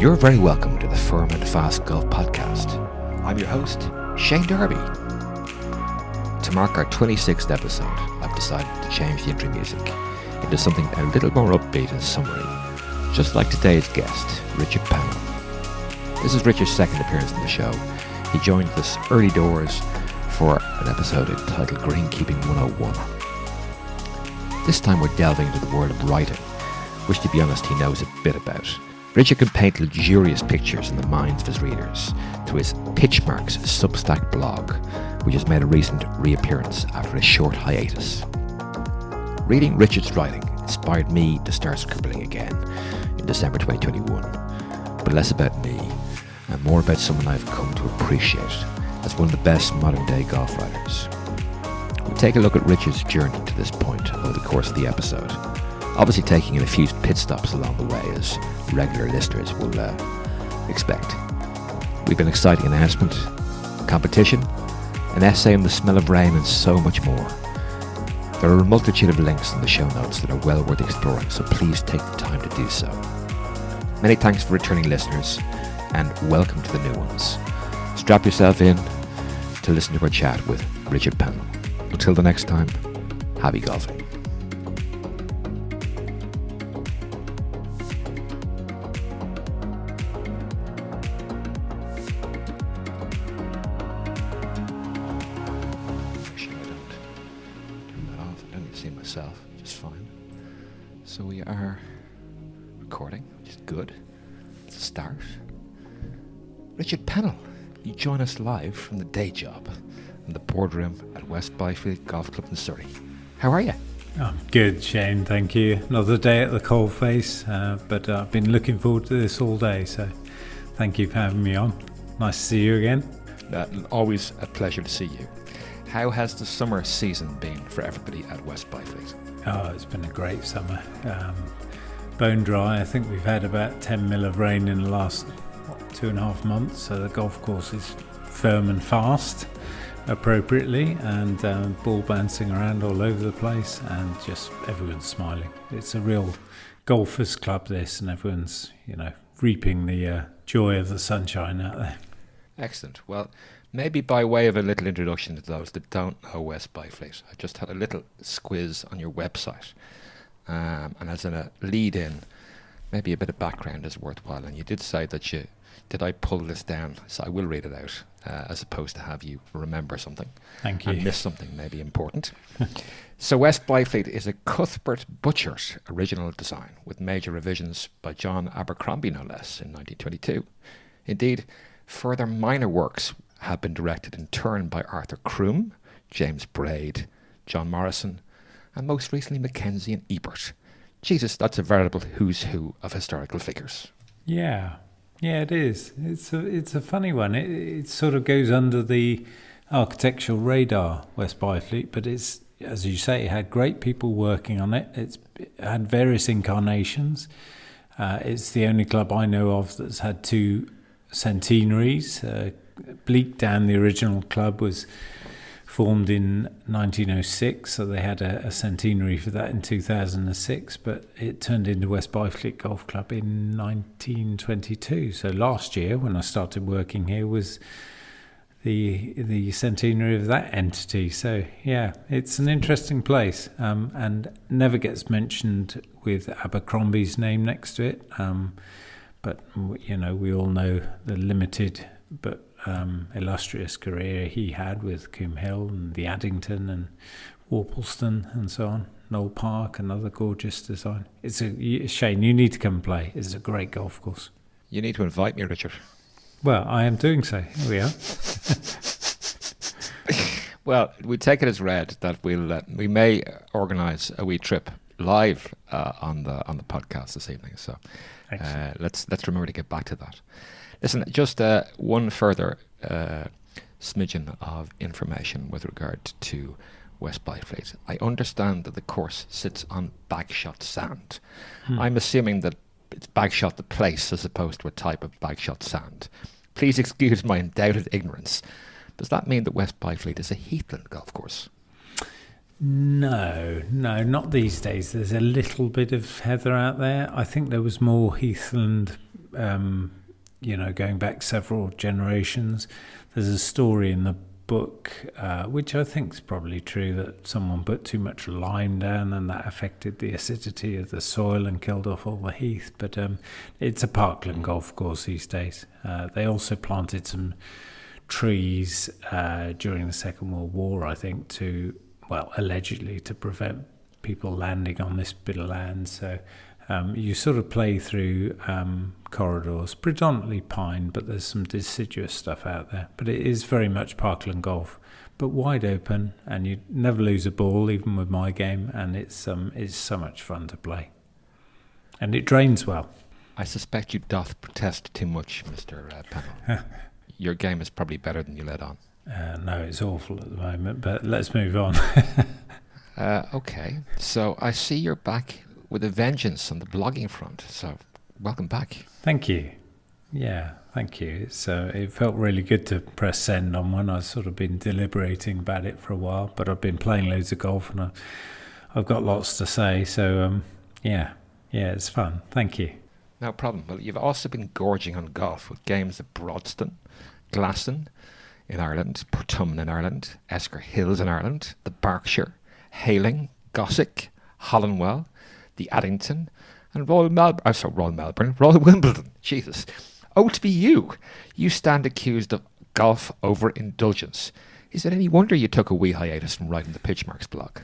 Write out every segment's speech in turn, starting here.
You're very welcome to the Firm and Fast Golf Podcast. I'm your host, Shane Darby. To mark our 26th episode, I've decided to change the intro music into something a little more upbeat and summery, just like today's guest, Richard Pennell. This is Richard's second appearance on the show. He joined us early doors for an episode entitled Greenkeeping 101. This time we're delving into the world of writing, which to be honest he knows a bit about. Richard can paint luxurious pictures in the minds of his readers through his Pitchmarks substack blog, which has made a recent reappearance after a short hiatus. Reading Richard's writing inspired me to start scribbling again in December 2021, but less about me and more about someone I've come to appreciate as one of the best modern day golf writers. We'll take a look at Richard's journey to this point over the course of the episode, obviously taking in a few pit stops along the way as regular listeners will expect. We've an exciting announcement, competition, an essay on the smell of rain and so much more. There are a multitude of links in the show notes that are well worth exploring, so please take the time to do so. Many thanks for returning listeners and welcome to the new ones. Strap yourself in to listen to our chat with Richard Pennell. Until the next time, happy golfing. Just fine. So we are recording, which is good. It's a start. Richard Pennell, you join us live from the day job in the boardroom at West Byfleet Golf Club in Surrey. How are you? I'm good, Shane, thank you. Another day at the coalface, but I've been looking forward to this all day, so thank you for having me on. Nice to see you again. Always a pleasure to see you. How has the summer season been for everybody at West Byfleet? Oh, it's been a great summer. Bone dry. I think we've had about 10 mil of rain in the last 2.5 months, so the golf course is firm and fast appropriately, and ball bouncing around all over the place, and just everyone's smiling. It's a real golfers club, this, and everyone's, reaping the joy of the sunshine out there. Excellent. Well, maybe by way of a little introduction to those that don't know West Byfleet, I just had a little squiz on your website, and as a lead-in, maybe a bit of background is worthwhile. And you did say that did I pull this down? So I will read it out, as opposed to have you remember something. Thank you. And miss something maybe important. So West Byfleet is a Cuthbert Butchert original design with major revisions by John Abercrombie, no less, in 1922. Indeed, further minor works have been directed in turn by Arthur Croom, James Braid, John Morrison, and most recently Mackenzie and Ebert. Jesus, that's a veritable who's who of historical figures. Yeah, it is. It's a funny one. It sort of goes under the architectural radar, West Byfleet, but it's, as you say, it had great people working on it. It had various incarnations. It's the only club I know of that's had 2 centenaries. Bleakdown, the original club, was formed in 1906, so they had a centenary for that in 2006, but it turned into West Byfleet Golf Club in 1922. So last year, when I started working here, was the centenary of that entity. So yeah, it's an interesting place, and never gets mentioned with Abercrombie's name next to it. But we all know the limited but illustrious career he had with Coombe Hill and the Addington and Worplesdon and so on. Knoll Park, another gorgeous design. It's a Shane, you need to come and play. It's a great golf course. You need to invite me, Richard. Well, I am doing so. Here we are. Well, we take it as read that we may organise a wee trip live on the podcast this evening. So let's remember to get back to that. Listen, just one further smidgen of information with regard to West Byfleet. I understand that the course sits on bagshot sand. I'm assuming that it's bagshot the place as opposed to a type of bagshot sand. Please excuse my undoubted ignorance. Does that mean that West Byfleet is a heathland golf course? No, not these days. There's a little bit of heather out there. I think there was more heathland going back several generations. There's a story in the book, which I think is probably true, that someone put too much lime down and that affected the acidity of the soil and killed off all the heath. But it's a parkland golf course these days. They also planted some trees during the Second World War, I think, allegedly to prevent people landing on this bit of land. So you sort of play through corridors, predominantly pine, but there's some deciduous stuff out there. But it is very much parkland golf, but wide open, and you never lose a ball, even with my game, and it's so much fun to play. And it drains well. I suspect you doth protest too much, Mr. Pennell. Your game is probably better than you let on. No, it's awful at the moment, but let's move on. Okay, so I see you're back with a vengeance on the blogging front, so welcome back. Thank you. Yeah, thank you. It felt really good to press send on one. I've sort of been deliberating about it for a while, but I've been playing loads of golf and I've got lots to say, so yeah, it's fun. Thank you. No problem. Well, you've also been gorging on golf with games at Broadston, Glaston in Ireland, Portumna in Ireland, Esker Hills in Ireland, the Berkshire, Hayling, Gossick, Hollandwell, the Addington, and Royal Wimbledon. Jesus. Oh, to be you. You stand accused of golf overindulgence. Is it any wonder you took a wee hiatus from writing the Pitchmarks blog?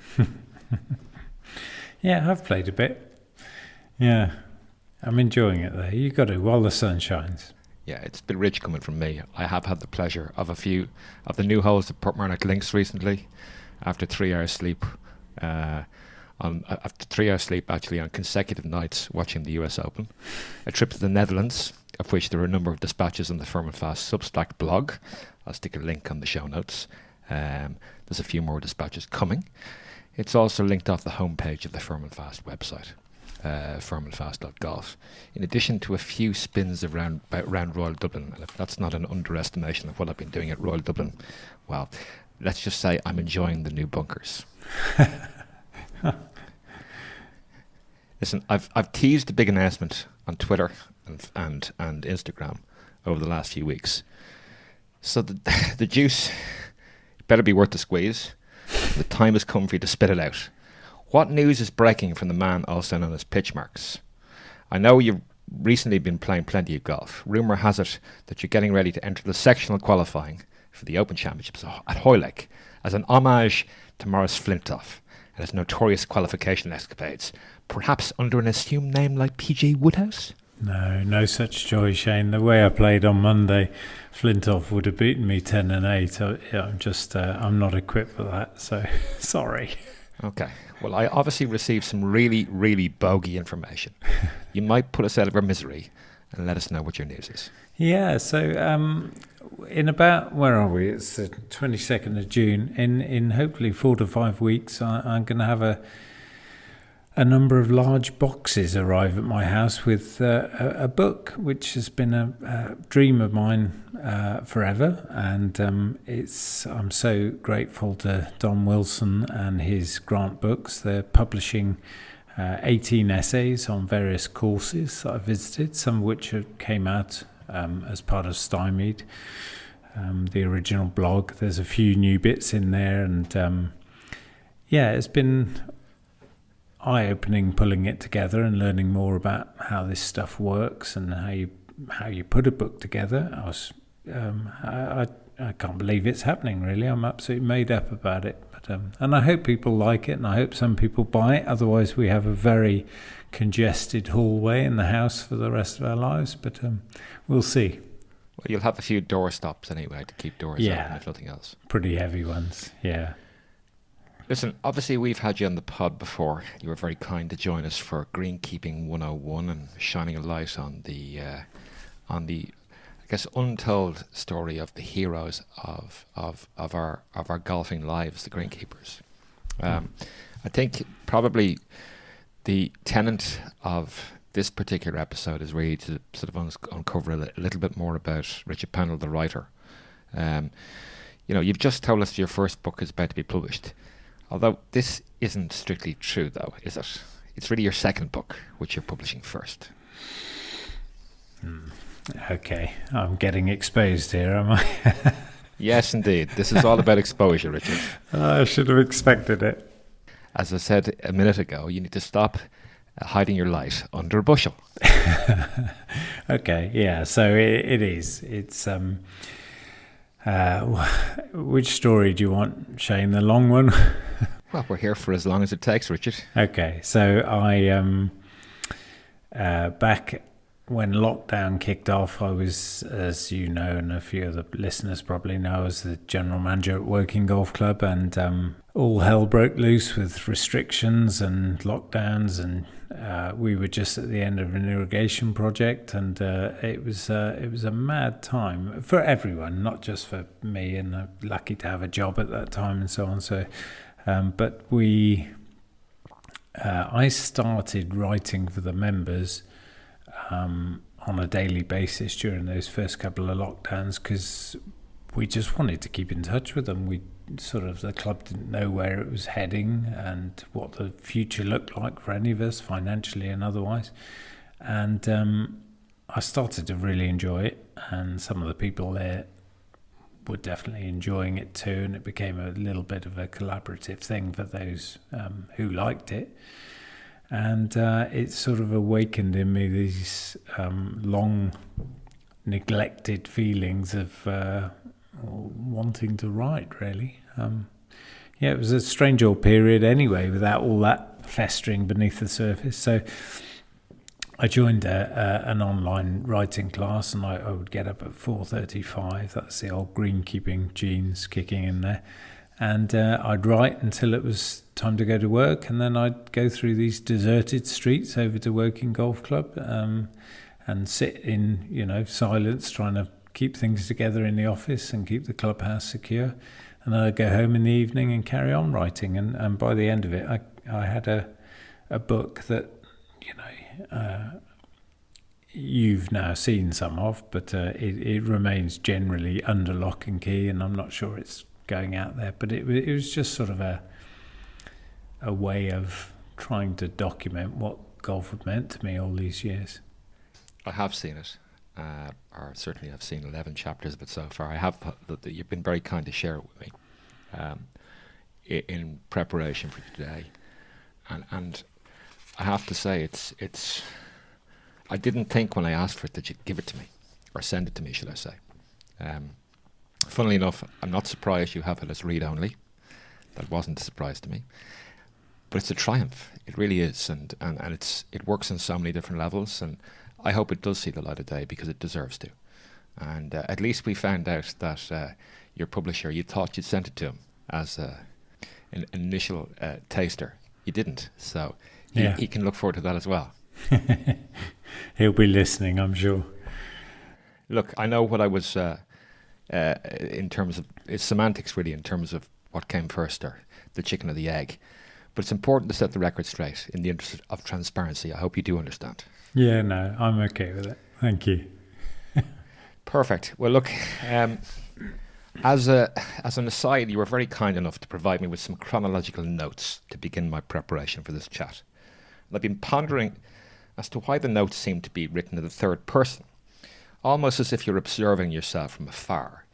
Yeah, I've played a bit. Yeah, I'm enjoying it though. You got to, while the sun shines. Yeah, it's been rich coming from me. I have had the pleasure of a few of the new holes at Portmarnock Links recently, after 3 hours sleep. After 3 hours sleep, actually, on consecutive nights watching the US Open. A trip to the Netherlands, of which there are a number of dispatches on the Firm and Fast substack blog. I'll stick a link on the show notes. There's a few more dispatches coming. It's also linked off the homepage of the Firm and Fast website, firmandfast.golf, in addition to a few spins around Royal Dublin. And if that's not an underestimation of what I've been doing at Royal Dublin, well, let's just say I'm enjoying the new bunkers. Listen, I've teased a big announcement on Twitter and Instagram over the last few weeks. So the juice better be worth the squeeze. The time has come for you to spit it out. What news is breaking from the man also known as Pitchmarks? I know you've recently been playing plenty of golf. Rumour has it that you're getting ready to enter the sectional qualifying for the Open Championships at Hoylake as an homage to Maurice Flintoff and his notorious qualification escapades, perhaps under an assumed name like PG Woodhouse? No such joy, Shane. The way I played on Monday, Flintoff would have beaten me 10-8. I'm not equipped for that, so sorry. Okay. Well, I obviously received some really, really bogey information. You might put us out of our misery and let us know what your news is. Yeah, so in about, where are we? It's the 22nd of June. In hopefully 4 to 5 weeks, I'm going to have a number of large boxes arrive at my house with a book, which has been a dream of mine forever, and I'm so grateful to Don Wilson and his Grant Books. They're publishing 18 essays on various courses that I visited, some of which came out as part of Stymied, the original blog. There's a few new bits in there, and it's been eye-opening pulling it together and learning more about how this stuff works and how you put a book together. I can't believe it's happening, really. I'm absolutely made up about it, but and I hope people like it, and I hope some people buy it. Otherwise, we have a very congested hallway in the house for the rest of our lives. But we'll see. Well, you'll have a few door stops anyway to keep doors open, if nothing else. Pretty heavy ones, yeah. Listen, obviously we've had you on the pod before. You were very kind to join us for Greenkeeping 101 and shining a light on the I guess, untold story of the heroes of our golfing lives, the greenkeepers. I think probably the tenet of this particular episode is really to sort of uncover a little bit more about Richard Pennell, the writer. You've just told us your first book is about to be published. Although this isn't strictly true, though, is it? It's really your second book, which you're publishing first. Okay, I'm getting exposed here, am I? Yes, indeed. This is all about exposure, Richard. I should have expected it. As I said a minute ago, you need to stop hiding your light under a bushel. Okay, yeah, so it is. It's which story do you want, Shane? The long one? Well, we're here for as long as it takes, Richard. Okay, so I back when lockdown kicked off, I was, as you know, and a few of the listeners probably know, I was the general manager at Woking Golf Club, and all hell broke loose with restrictions and lockdowns, and we were just at the end of an irrigation project, and it was a mad time for everyone, not just for me, and I'm lucky to have a job at that time and so on. So, but I started writing for the members on a daily basis during those first couple of lockdowns, because we just wanted to keep in touch with them. The club didn't know where it was heading and what the future looked like for any of us, financially and otherwise. And I started to really enjoy it, and some of the people there were definitely enjoying it too, and it became a little bit of a collaborative thing for those who liked it. And it sort of awakened in me these long neglected feelings of wanting to write, really. It was a strange old period anyway, without all that festering beneath the surface. So I joined an online writing class, and I would get up at 4:35. That's the old greenkeeping genes kicking in there. And I'd write until it was time to go to work, and then I'd go through these deserted streets over to Woking Golf Club and sit in, silence, trying to keep things together in the office and keep the clubhouse secure. And then I'd go home in the evening and carry on writing. And by the end of it, I had a book that, you've now seen some of, but it remains generally under lock and key, and I'm not sure it's going out there, but it was just sort of a way of trying to document what golf had meant to me all these years. I have seen it, or certainly I've seen 11 chapters of it so far. I have. You've been very kind to share it with me in preparation for today, and I have to say it's. I didn't think when I asked for it that you'd give it to me, or send it to me, should I say. Funnily enough, I'm not surprised you have it as read-only. That wasn't a surprise to me. But it's a triumph. It really is. And it works on so many different levels. And I hope it does see the light of day, because it deserves to. And at least we found out that your publisher, you thought you'd sent it to him as an initial taster. You didn't. So he can look forward to that as well. He'll be listening, I'm sure. Look, I know what I was... in terms of it's semantics, really, in terms of what came first, or the chicken or the egg. But it's important to set the record straight in the interest of transparency. I hope you do understand. Yeah, no, I'm okay with it. Thank you. Perfect. Well, look, as an aside, you were very kind enough to provide me with some chronological notes to begin my preparation for this chat. And I've been pondering as to why the notes seem to be written in the third person, almost as if you're observing yourself from afar.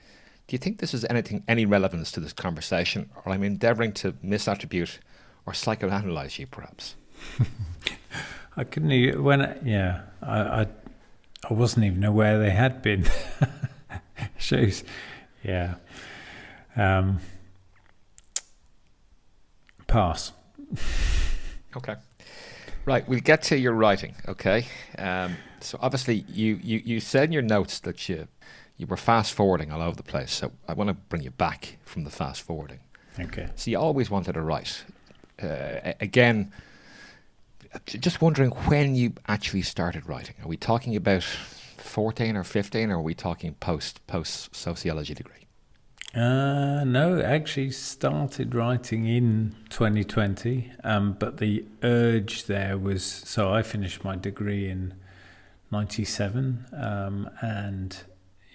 Do you think this has any relevance to this conversation, or I'm endeavouring to misattribute or psychoanalyze you, perhaps? I couldn't even, I wasn't even aware they had been. Shows, yeah. Pass. Okay. Right, we'll get to your writing, okay? So obviously you said in your notes that you were fast-forwarding all over the place, so I want to bring you back from the fast-forwarding. Okay. So you always wanted to write. Again, just wondering when you actually started writing. Are we talking about 14 or 15, or are we talking post-sociology degree? No, actually started writing in 2020, but the urge there was, so I finished my degree in 97, and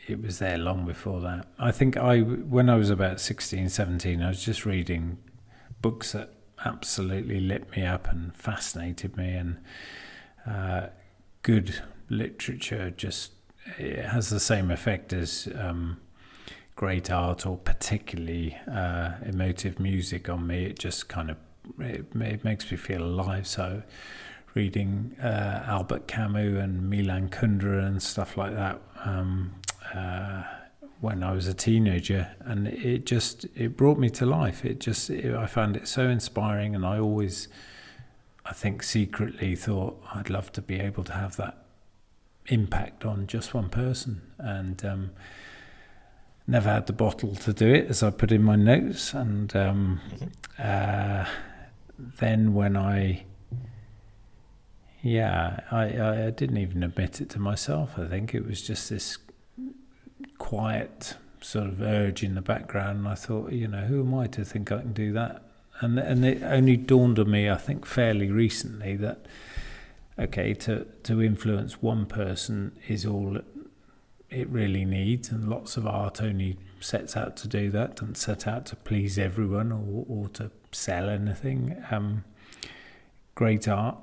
it was there long before that. I think when I was about 16, 17, I was just reading books that absolutely lit me up and fascinated me, and good literature just, it has the same effect as great art or particularly emotive music on me. It just kind of, it makes me feel alive. So reading Albert Camus and Milan Kundera and stuff like that when I was a teenager, and it brought me to life. I found it so inspiring, and I think secretly thought I'd love to be able to have that impact on just one person, and never had the bottle to do it, as I put in my notes. And then when I didn't even admit it to myself. I think it was just this quiet sort of urge in the background, and I thought, who am I to think I can do that? And it only dawned on me, I think, fairly recently that, okay, to influence one person is all it really needs, and lots of art only sets out to do that, doesn't set out to please everyone or to sell anything. Great art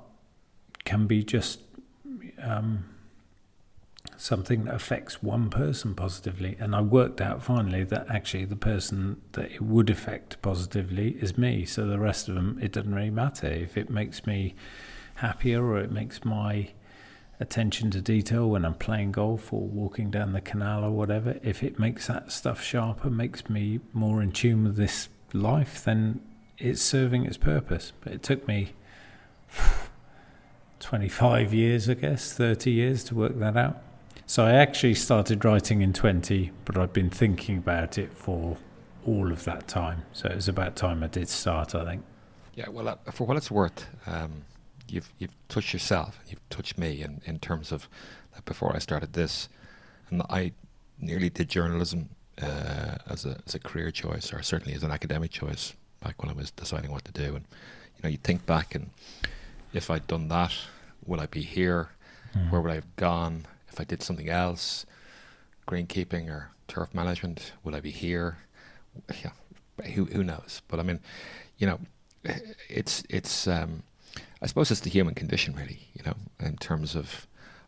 can be just something that affects one person positively. And I worked out finally that actually the person that it would affect positively is me. So the rest of them, it doesn't really matter. If it makes me happier, or it makes my attention to detail when I'm playing golf or walking down the canal or whatever, if it makes that stuff sharper, makes me more in tune with this life, then it's serving its purpose. But it took me 25 years, I guess, 30 years to work that out. So I actually started writing in 20, but I've been thinking about it for all of that time. So it was about time I did start, I think. Yeah, well, for what it's worth, you've touched yourself, you've touched me in terms of before I started this, and I nearly did journalism as a career choice, or certainly as an academic choice back when I was deciding what to do. And you think back, and if I'd done that, would I be here? Where would I have gone? If I did something else, greenkeeping or turf management, would I be here? Yeah, who knows? But I mean, it's I suppose it's the human condition, really, in terms of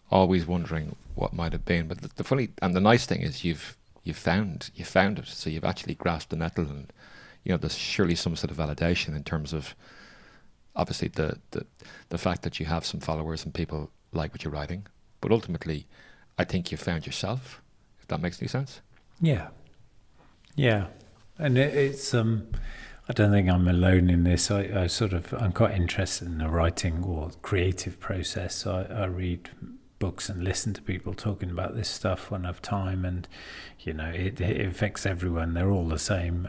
always wondering what might have been. But the funny and the nice thing is you found it, so you've actually grasped the nettle, and there's surely some sort of validation in terms of obviously the fact that you have some followers and people like what you're writing. But ultimately, I think you found yourself, if that makes any sense. Yeah. And it's I don't think I'm alone in this. I'm quite interested in the writing or creative process. I read books and listen to people talking about this stuff when I have time, and it affects everyone. They're all the same.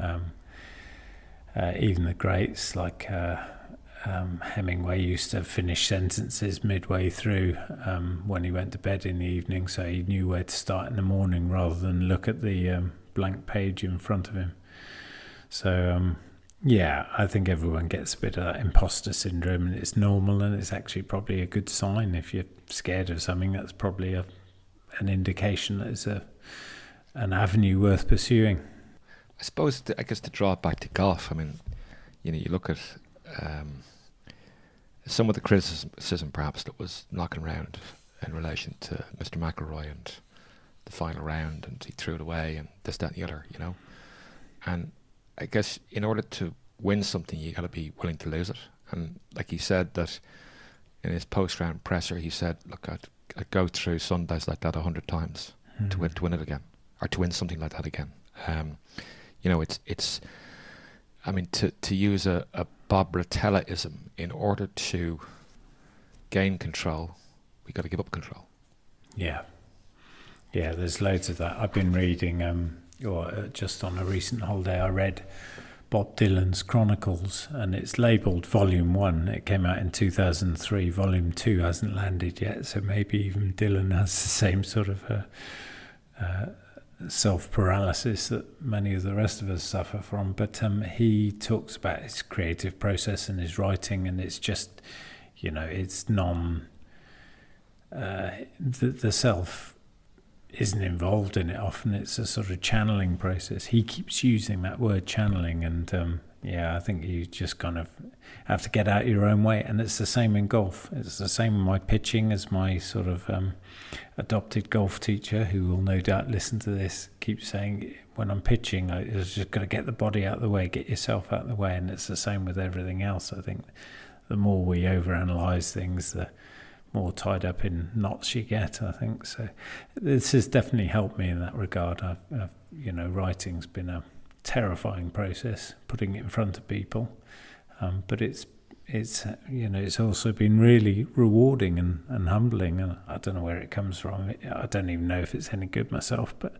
Even the greats like Hemingway used to finish sentences midway through when he went to bed in the evening, so he knew where to start in the morning rather than look at the blank page in front of him. So I think everyone gets a bit of that imposter syndrome, and it's normal, and it's actually probably a good sign. If you're scared of something, that's probably an indication that it's an avenue worth pursuing. I suppose, I guess, to draw it back to golf, I mean, you look at some of the criticism perhaps that was knocking around in relation to Mr. McIlroy and the final round, and he threw it away and this, that and the other, and I guess in order to win something you got to be willing to lose it. And like he said that in his post-round presser, he said, look, I'd go through Sundays like that 100 times to win it again, or to win something like that again. It's I mean, to use a Bob Rotella-ism, in order to gain control, we got to give up control. Yeah, there's loads of that. I've been reading, just on a recent holiday, I read Bob Dylan's Chronicles, and it's labelled Volume 1. It came out in 2003. Volume 2 hasn't landed yet, so maybe even Dylan has the same sort of self-paralysis that many of the rest of us suffer from. But he talks about his creative process and his writing, and it's just, it's the self isn't involved in it often. It's a sort of channeling process. He keeps using that word channeling, and I think you just kind of have to get out of your own way. And it's the same in golf. It's the same in my pitching, as my sort of adopted golf teacher, who will no doubt listen to this, keeps saying, when I'm pitching, I just got to get the body out of the way, get yourself out of the way. And it's the same with everything else. I think the more we overanalyze things, the more tied up in knots you get, I think. So this has definitely helped me in that regard. I've writing's been a terrifying process, putting it in front of people, but it's also been really rewarding and humbling, and I don't know where it comes from. I don't even know if it's any good myself, but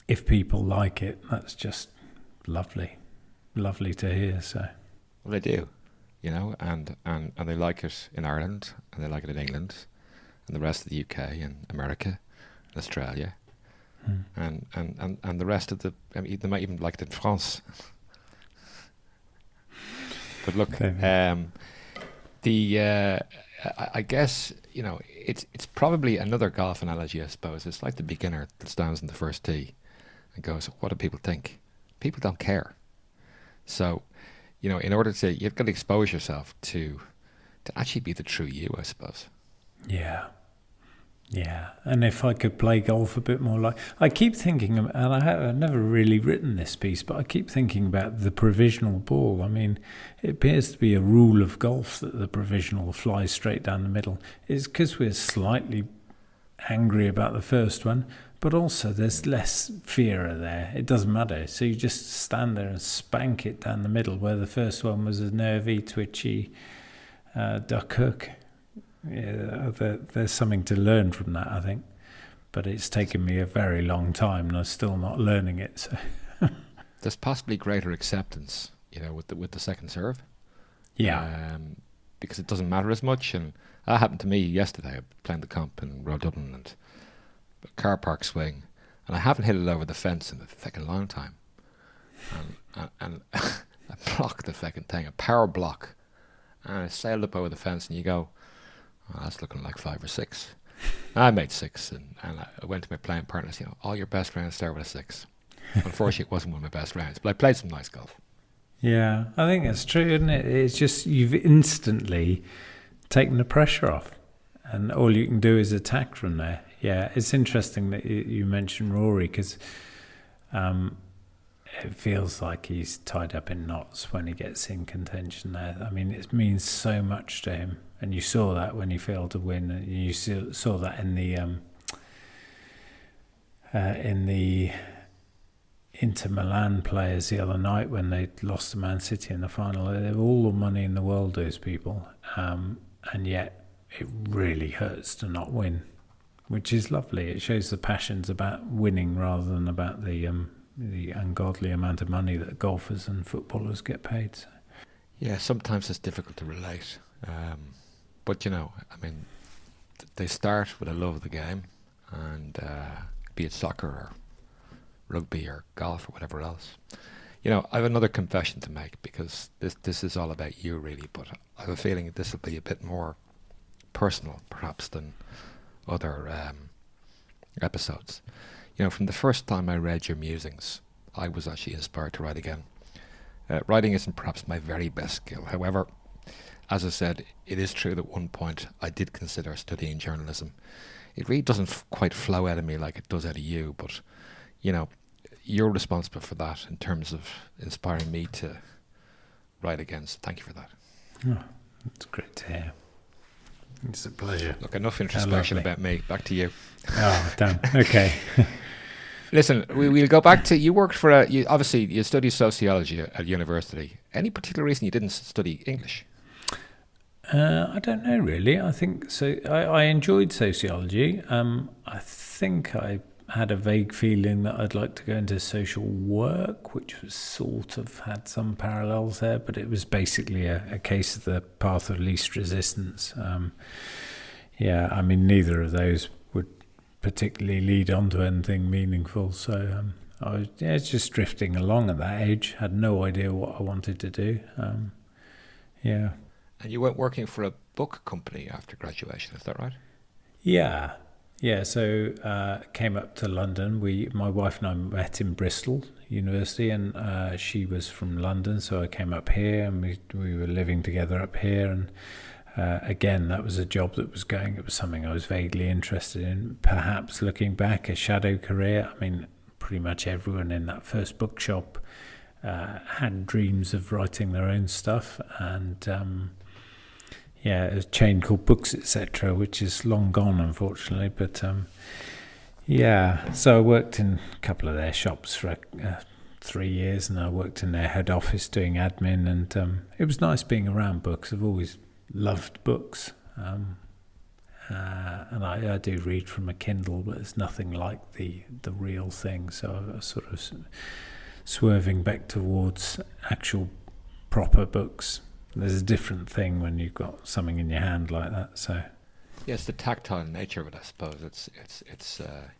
if people like it, that's just lovely to hear. So well, they do, and they like it in Ireland, and they like it in England, and the rest of the UK and America and Australia. And the rest of they might even like it in France. But look, I guess it's probably another golf analogy. I suppose it's like the beginner that stands in the first tee and goes, "What do people think?" People don't care. So, in order you've got to expose yourself to actually be the true you, I suppose. Yeah, and if I could play golf a bit more, I keep thinking, and I've never really written this piece, but I keep thinking about the provisional ball. I mean, it appears to be a rule of golf that the provisional flies straight down the middle. It's because we're slightly angry about the first one, but also there's less fear there. It doesn't matter. So you just stand there and spank it down the middle, where the first one was a nervy, twitchy duck hook. Yeah, there's something to learn from that, I think, but it's taken me a very long time, and I'm still not learning it. So there's possibly greater acceptance, with the second serve. Yeah, because it doesn't matter as much. And that happened to me yesterday. I was playing the comp in Road Dublin and a car park swing, and I haven't hit it over the fence in a fucking long time. And I blocked the fucking thing, a power block, and I sailed up over the fence, and you go, "Oh, that's looking like 5 or 6. I made 6, and I went to my playing partners, all your best rounds start with a 6. Unfortunately, it wasn't one of my best rounds, but I played some nice golf. Yeah, I think that's true, isn't it? It's just you've instantly taken the pressure off, and all you can do is attack from there. Yeah, it's interesting that you mentioned Rory, because it feels like he's tied up in knots when he gets in contention there. I mean, it means so much to him. And you saw that when he failed to win. And you saw that in the Inter Milan players the other night when they lost to Man City in the final. They have all the money in the world, those people, and yet it really hurts to not win, which is lovely. It shows the passion's about winning rather than about the ungodly amount of money that golfers and footballers get paid. So. Yeah, sometimes it's difficult to relate. But they start with a love of the game, and be it soccer or rugby or golf or whatever else. I have another confession to make, because this is all about you really, but I have a feeling this will be a bit more personal perhaps than other episodes. From the first time I read your musings, I was actually inspired to write again. Writing isn't perhaps my very best skill. However, as I said, it is true that at one point I did consider studying journalism. It really doesn't quite flow out of me like it does out of you, but, you're responsible for that in terms of inspiring me to write again, so thank you for that. Oh, that's great to hear. It's a pleasure. Look, enough introspection about me. Back to you. Oh, damn. Okay. Listen, we'll go back to, you worked for obviously you studied sociology at university. Any particular reason you didn't study English? I don't know really. I think so. I enjoyed sociology. I think I had a vague feeling that I'd like to go into social work, which was sort of had some parallels there, but it was basically a case of the path of least resistance. Neither of those would particularly lead on to anything meaningful. So I was just drifting along at that age. Had no idea what I wanted to do. And you went working for a book company after graduation, is that right? Yeah. Yeah, so came up to London. My wife and I met in Bristol University, and she was from London, so I came up here, and we were living together up here. And again, that was a job that was going. It was something I was vaguely interested in. Perhaps looking back, a shadow career. I mean, pretty much everyone in that first bookshop had dreams of writing their own stuff, and a chain called Books Etc., which is long gone, unfortunately. But so I worked in a couple of their shops for 3 years, and I worked in their head office doing admin, and it was nice being around books. I've always loved books, and I do read from a Kindle, but it's nothing like the real thing. So I was sort of swerving back towards actual proper books. There's a different thing when you've got something in your hand like that. So, yes, the tactile nature of it, I suppose. It's a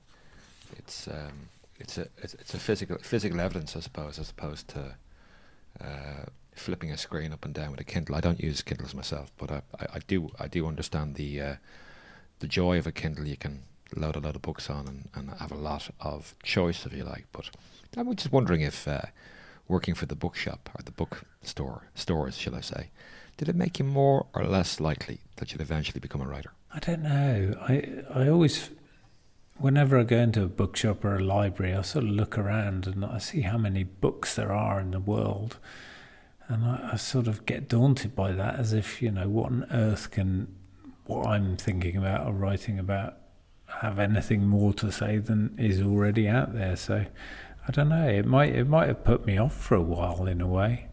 physical evidence, I suppose, as opposed to flipping a screen up and down with a Kindle. I don't use Kindles myself, but I do understand the joy of a Kindle. You can load a lot of books on and have a lot of choice, if you like. But I was just wondering if working for the bookshop or the stores, shall I say, did it make you more or less likely that you'd eventually become a writer? I don't know. I always, whenever I go into a bookshop or a library, I sort of look around and I see how many books there are in the world, and I sort of get daunted by that, as if, what on earth can what I'm thinking about or writing about have anything more to say than is already out there. So I don't know. It might have put me off for a while in a way,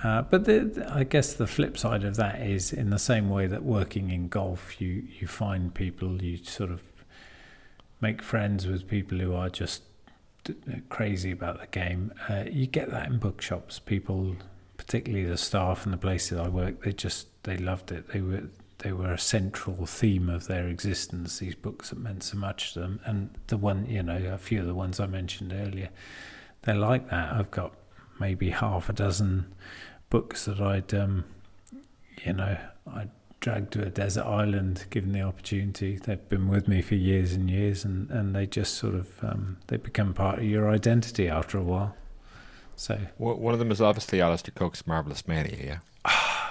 but I guess the flip side of that is, in the same way that working in golf, you find people, you sort of make friends with people who are just crazy about the game. You get that in bookshops. People, particularly the staff and the places I work, they loved it. They were a central theme of their existence, these books that meant so much to them. And a few of the ones I mentioned earlier, they're like that. I've got maybe half a dozen books that I'd dragged to a desert island, given the opportunity. They've been with me for years and years, and they just sort of, they become part of your identity after a while. So one of them is obviously Alistair Cooke's Marvellous Mania, yeah?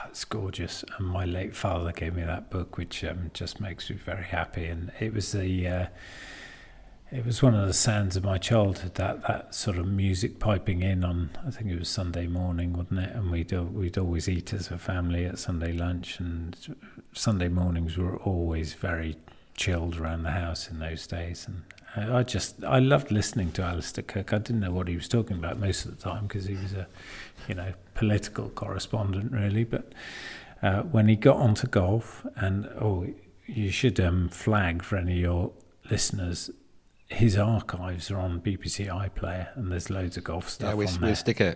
It's gorgeous, and my late father gave me that book, which just makes me very happy. And it was it was one of the sounds of my childhood, that sort of music piping in on, I think it was Sunday morning, wasn't it? And we'd always eat as a family at Sunday lunch, and Sunday mornings were always very chilled around the house in those days. And I loved listening to Alistair Cooke. I didn't know what he was talking about most of the time, because he was a political correspondent, really. But when he got onto golf, and you should flag for any of your listeners, his archives are on BBC iPlayer, and there's loads of golf stuff. Yeah,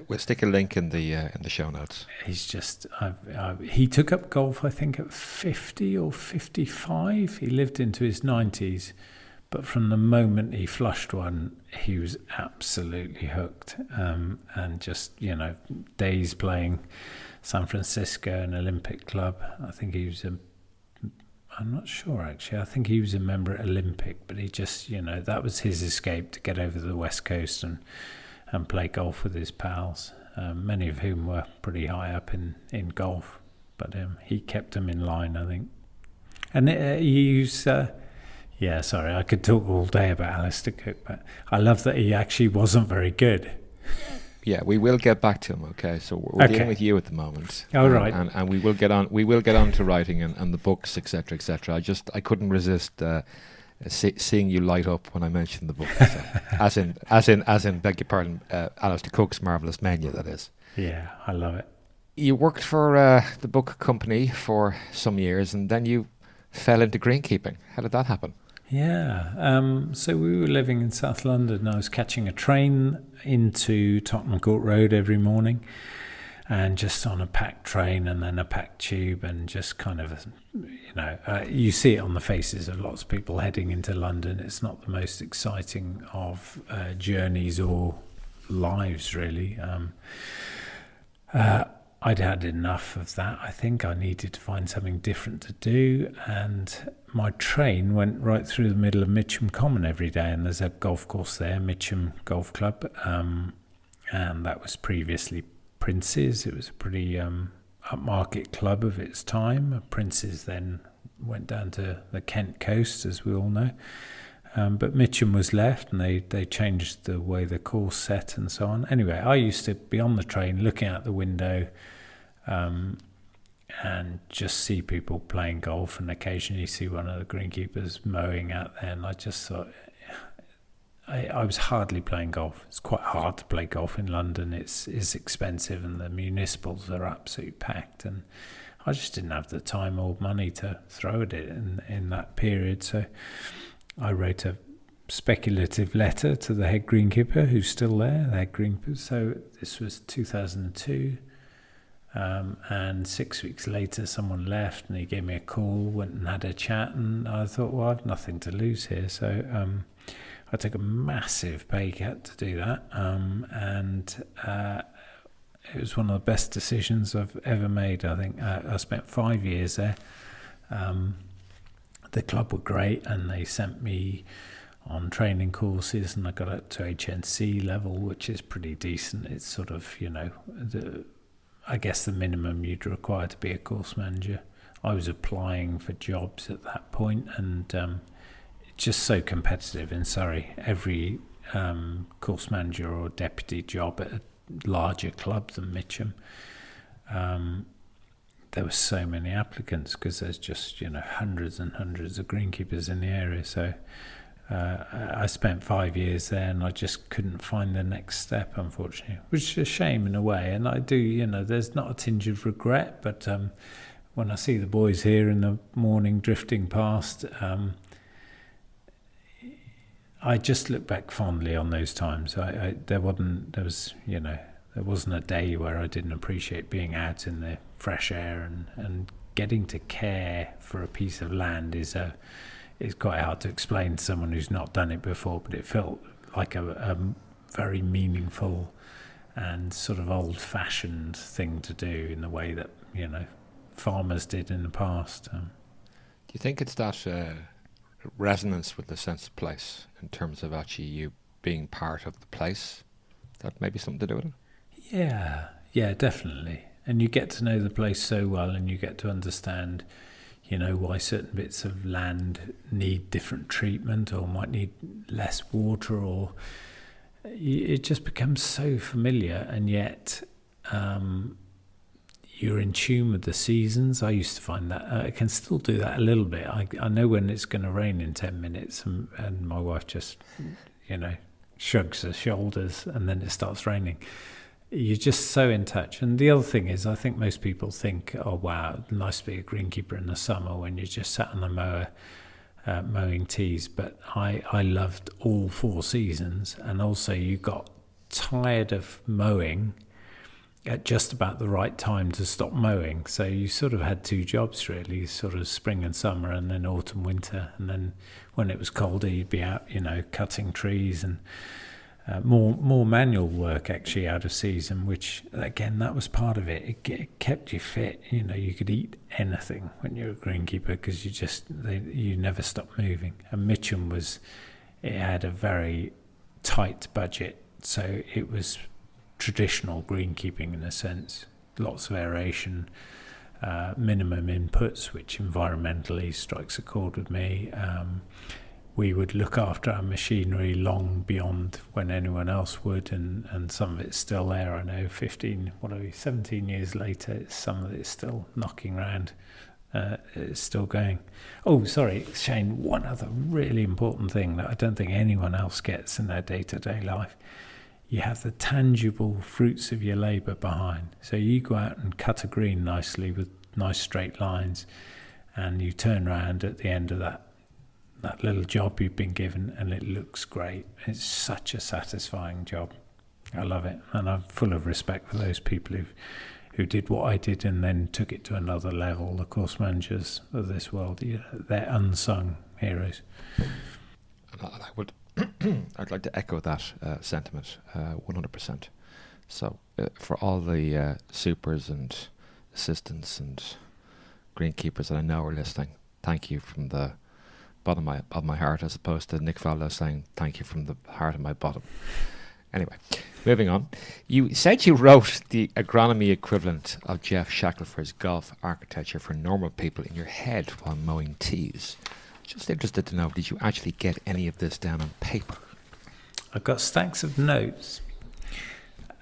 we'll stick a link in the show notes. He's just he took up golf, I think, at 50 or 55. He lived into his 90s. But from the moment he flushed one, he was absolutely hooked. And just, days playing San Francisco and Olympic Club. I think he was I'm not sure, actually. I think he was a member at Olympic, but he just, that was his escape, to get over to the West Coast and play golf with his pals, many of whom were pretty high up in golf. But he kept them in line, I think. And sorry, I could talk all day about Alistair Cooke, but I love that he actually wasn't very good. Yeah, we will get back to him. Okay, so we're dealing with you at the moment. All right, and we will get on. We will get on to writing and the books, etc., etc. I couldn't resist seeing you light up when I mentioned the book, so, as in, beg your pardon, Alistair Cooke's Marvellous Mania. That is. Yeah, I love it. You worked for the book company for some years, and then you fell into greenkeeping. How did that happen? Yeah, so we were living in South London, and I was catching a train into Tottenham Court Road every morning, and just on a packed train and then a packed tube, and just kind of, you see it on the faces of lots of people heading into London. It's not the most exciting of journeys or lives, really. I'd had enough of that. I think I needed to find something different to do, and my train went right through the middle of Mitcham Common every day, and there's a golf course there, Mitcham Golf Club, and that was previously Prince's. It was a pretty upmarket club of its time. Prince's then went down to the Kent coast, as we all know. But Mitcham was left, and they changed the way the course set and so on. Anyway, I used to be on the train looking out the window and just see people playing golf, and occasionally see one of the greenkeepers mowing out there. And I just thought, I was hardly playing golf. It's quite hard to play golf in London. It's expensive, and the municipals are absolutely packed. And I just didn't have the time or money to throw at it in that period. So I wrote a speculative letter to the head greenkeeper, who's still there, the head greenkeeper. So this was 2002. And 6 weeks later, someone left, and he gave me a call, went and had a chat, and I thought, well, I've nothing to lose here. So I took a massive pay cut to do that. And it was one of the best decisions I've ever made, I think. I spent 5 years there. The club were great, and they sent me on training courses, and I got up to HNC level, which is pretty decent. It's sort of, I guess the minimum you'd require to be a course manager. I was applying for jobs at that point, and it's just so competitive in Surrey. Every course manager or deputy job at a larger club than Mitcham, there were so many applicants, because there's just hundreds and hundreds of greenkeepers in the area. So I spent 5 years there, and I just couldn't find the next step, unfortunately, which is a shame in a way. And I do, there's not a tinge of regret, but when I see the boys here in the morning drifting past, I just look back fondly on those times. There wasn't a day where I didn't appreciate being out in the fresh air, and getting to care for a piece of land is quite hard to explain to someone who's not done it before, but it felt like a very meaningful and sort of old-fashioned thing to do in the way that farmers did in the past. Do you think it's that resonance with the sense of place, in terms of actually you being part of the place, that may be something to do with it? Yeah, definitely. And you get to know the place so well, and you get to understand, why certain bits of land need different treatment, or might need less water, or it just becomes so familiar, and yet you're in tune with the seasons. I used to find that I can still do that a little bit. I know when it's going to rain in 10 minutes, and my wife just, shrugs her shoulders, and then it starts raining. You're just so in touch. And the other thing is, I think most people think, oh wow, nice to be a greenkeeper in the summer when you're just sat on the mower mowing tees. But I loved all 4 seasons, and also you got tired of mowing at just about the right time to stop mowing. So you sort of had 2 jobs really, sort of spring and summer, and then autumn, winter. And then when it was colder, you'd be out, cutting trees, and more manual work actually out of season, which again, that was part of it. It kept you fit. You could eat anything when you're a greenkeeper, because you never stopped moving. And Mitcham it had a very tight budget, so it was traditional greenkeeping in a sense. Lots of aeration, minimum inputs, which environmentally strikes a chord with me. We would look after our machinery long beyond when anyone else would, and some of it's still there. I know 17 years later, some of it's still knocking around. It's still going. Oh, sorry, Shane, one other really important thing that I don't think anyone else gets in their day-to-day life. You have the tangible fruits of your labour behind. So you go out and cut a green nicely with nice straight lines, and you turn around at the end of that little job you've been given, and it looks great. It's such a satisfying job. I love it, and I'm full of respect for those people who did what I did and then took it to another level. The course managers of this world, they're unsung heroes. I'd like to echo that sentiment 100%. So for all the supers and assistants and greenkeepers that I know are listening, thank you from the bottom of my heart, as opposed to Nick Faldo saying thank you from the heart of my bottom. Anyway, moving on. You said you wrote the agronomy equivalent of Jeff Shackelford's golf architecture for normal people in your head while mowing tees. Just interested to know, did you actually get any of this down on paper? I've got stacks of notes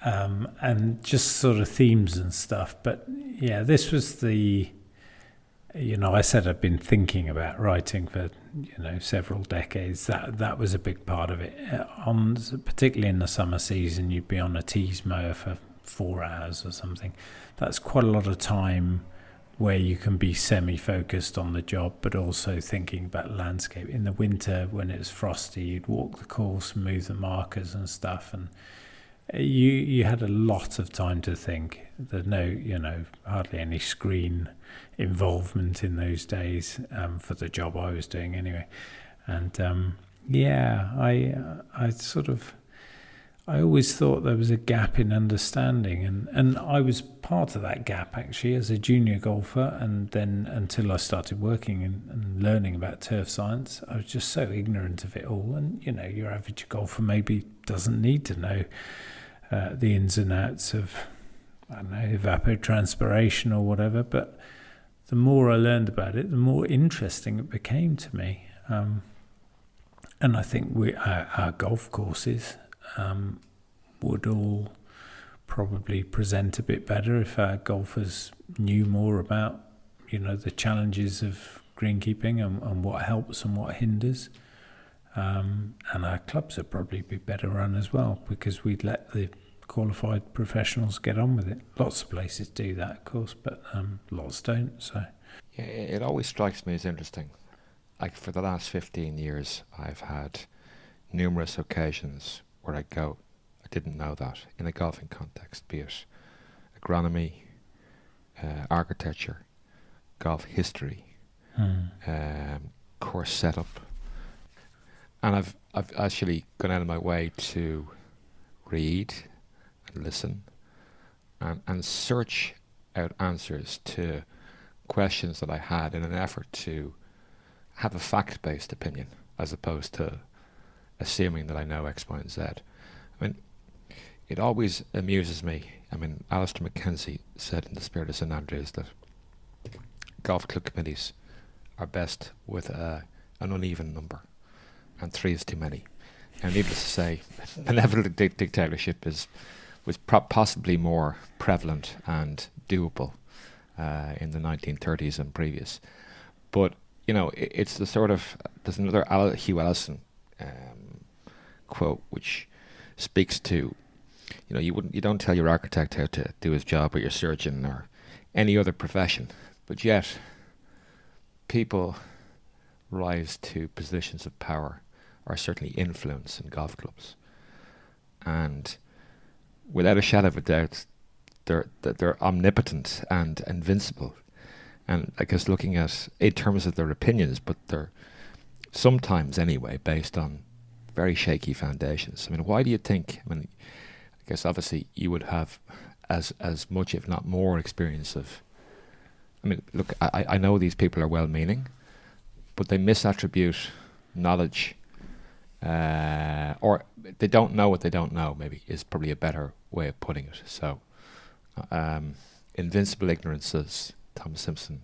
and just sort of themes and stuff. But yeah, this was the, I said I've been thinking about writing for, several decades. That was a big part of it. Particularly in the summer season, you'd be on a tees mower for 4 hours or something. That's quite a lot of time where you can be semi-focused on the job, but also thinking about landscape. In the winter, when it's frosty, you'd walk the course, move the markers and stuff, and you had a lot of time to think. There's no, hardly any screen involvement in those days for the job I was doing anyway. And I always thought there was a gap in understanding, and I was part of that gap actually as a junior golfer, and then until I started working and learning about turf science, I was just so ignorant of it all. And your average golfer maybe doesn't need to know the ins and outs of, evapotranspiration or whatever, but the more I learned about it, the more interesting it became to me. And I think our golf courses would all probably present a bit better if our golfers knew more about, the challenges of greenkeeping and what helps and what hinders. And our clubs would probably be better run as well, because we'd let the qualified professionals get on with it. Lots of places do that, of course, but lots don't. So yeah, it always strikes me as interesting. Like for the last 15 years, I've had numerous occasions where I go, I didn't know that, in a golfing context, be it agronomy, architecture, golf history, course setup. And I've actually gone out of my way to read and listen and search out answers to questions that I had in an effort to have a fact-based opinion, as opposed to assuming that I know X, Y, and Z. I mean, it always amuses me. I mean, Alistair Mackenzie said in The Spirit of St Andrews that golf club committees are best with an uneven number, and 3 is too many. And needless to say, benevolent dictatorship was possibly more prevalent and doable in the 1930s and previous. But it's the sort of, there's another Hugh Ellison quote which speaks to, you don't tell your architect how to do his job, or your surgeon, or any other profession, but yet people rise to positions of power, or certainly influence, in golf clubs, and without a shadow of a doubt, they're omnipotent and invincible. And I guess looking at, in terms of their opinions, but they're sometimes anyway based on very shaky foundations. I mean, why do you think, I guess obviously you would have as much, if not more, experience of, look, I know these people are well-meaning, but they misattribute knowledge, or they don't know what they don't know, maybe, is probably a better way of putting it. So, invincible ignorance, as Tom Simpson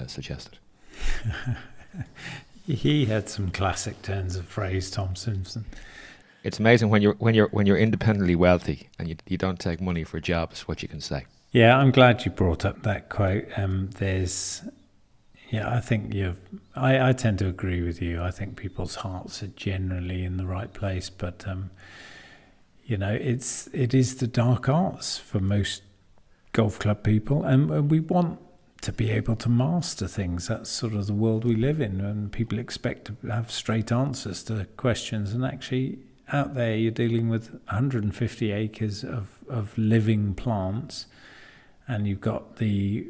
suggested. He had some classic turns of phrase, Tom Simpson. It's amazing when you're independently wealthy and you don't take money for jobs, what you can say. Yeah, I'm glad you brought up that quote. I think I tend to agree with you. I think people's hearts are generally in the right place, but it is the dark arts for most golf club people, and we want to be able to master things. That's sort of the world we live in, and people expect to have straight answers to questions, and actually out there you're dealing with 150 acres of living plants, and you've got the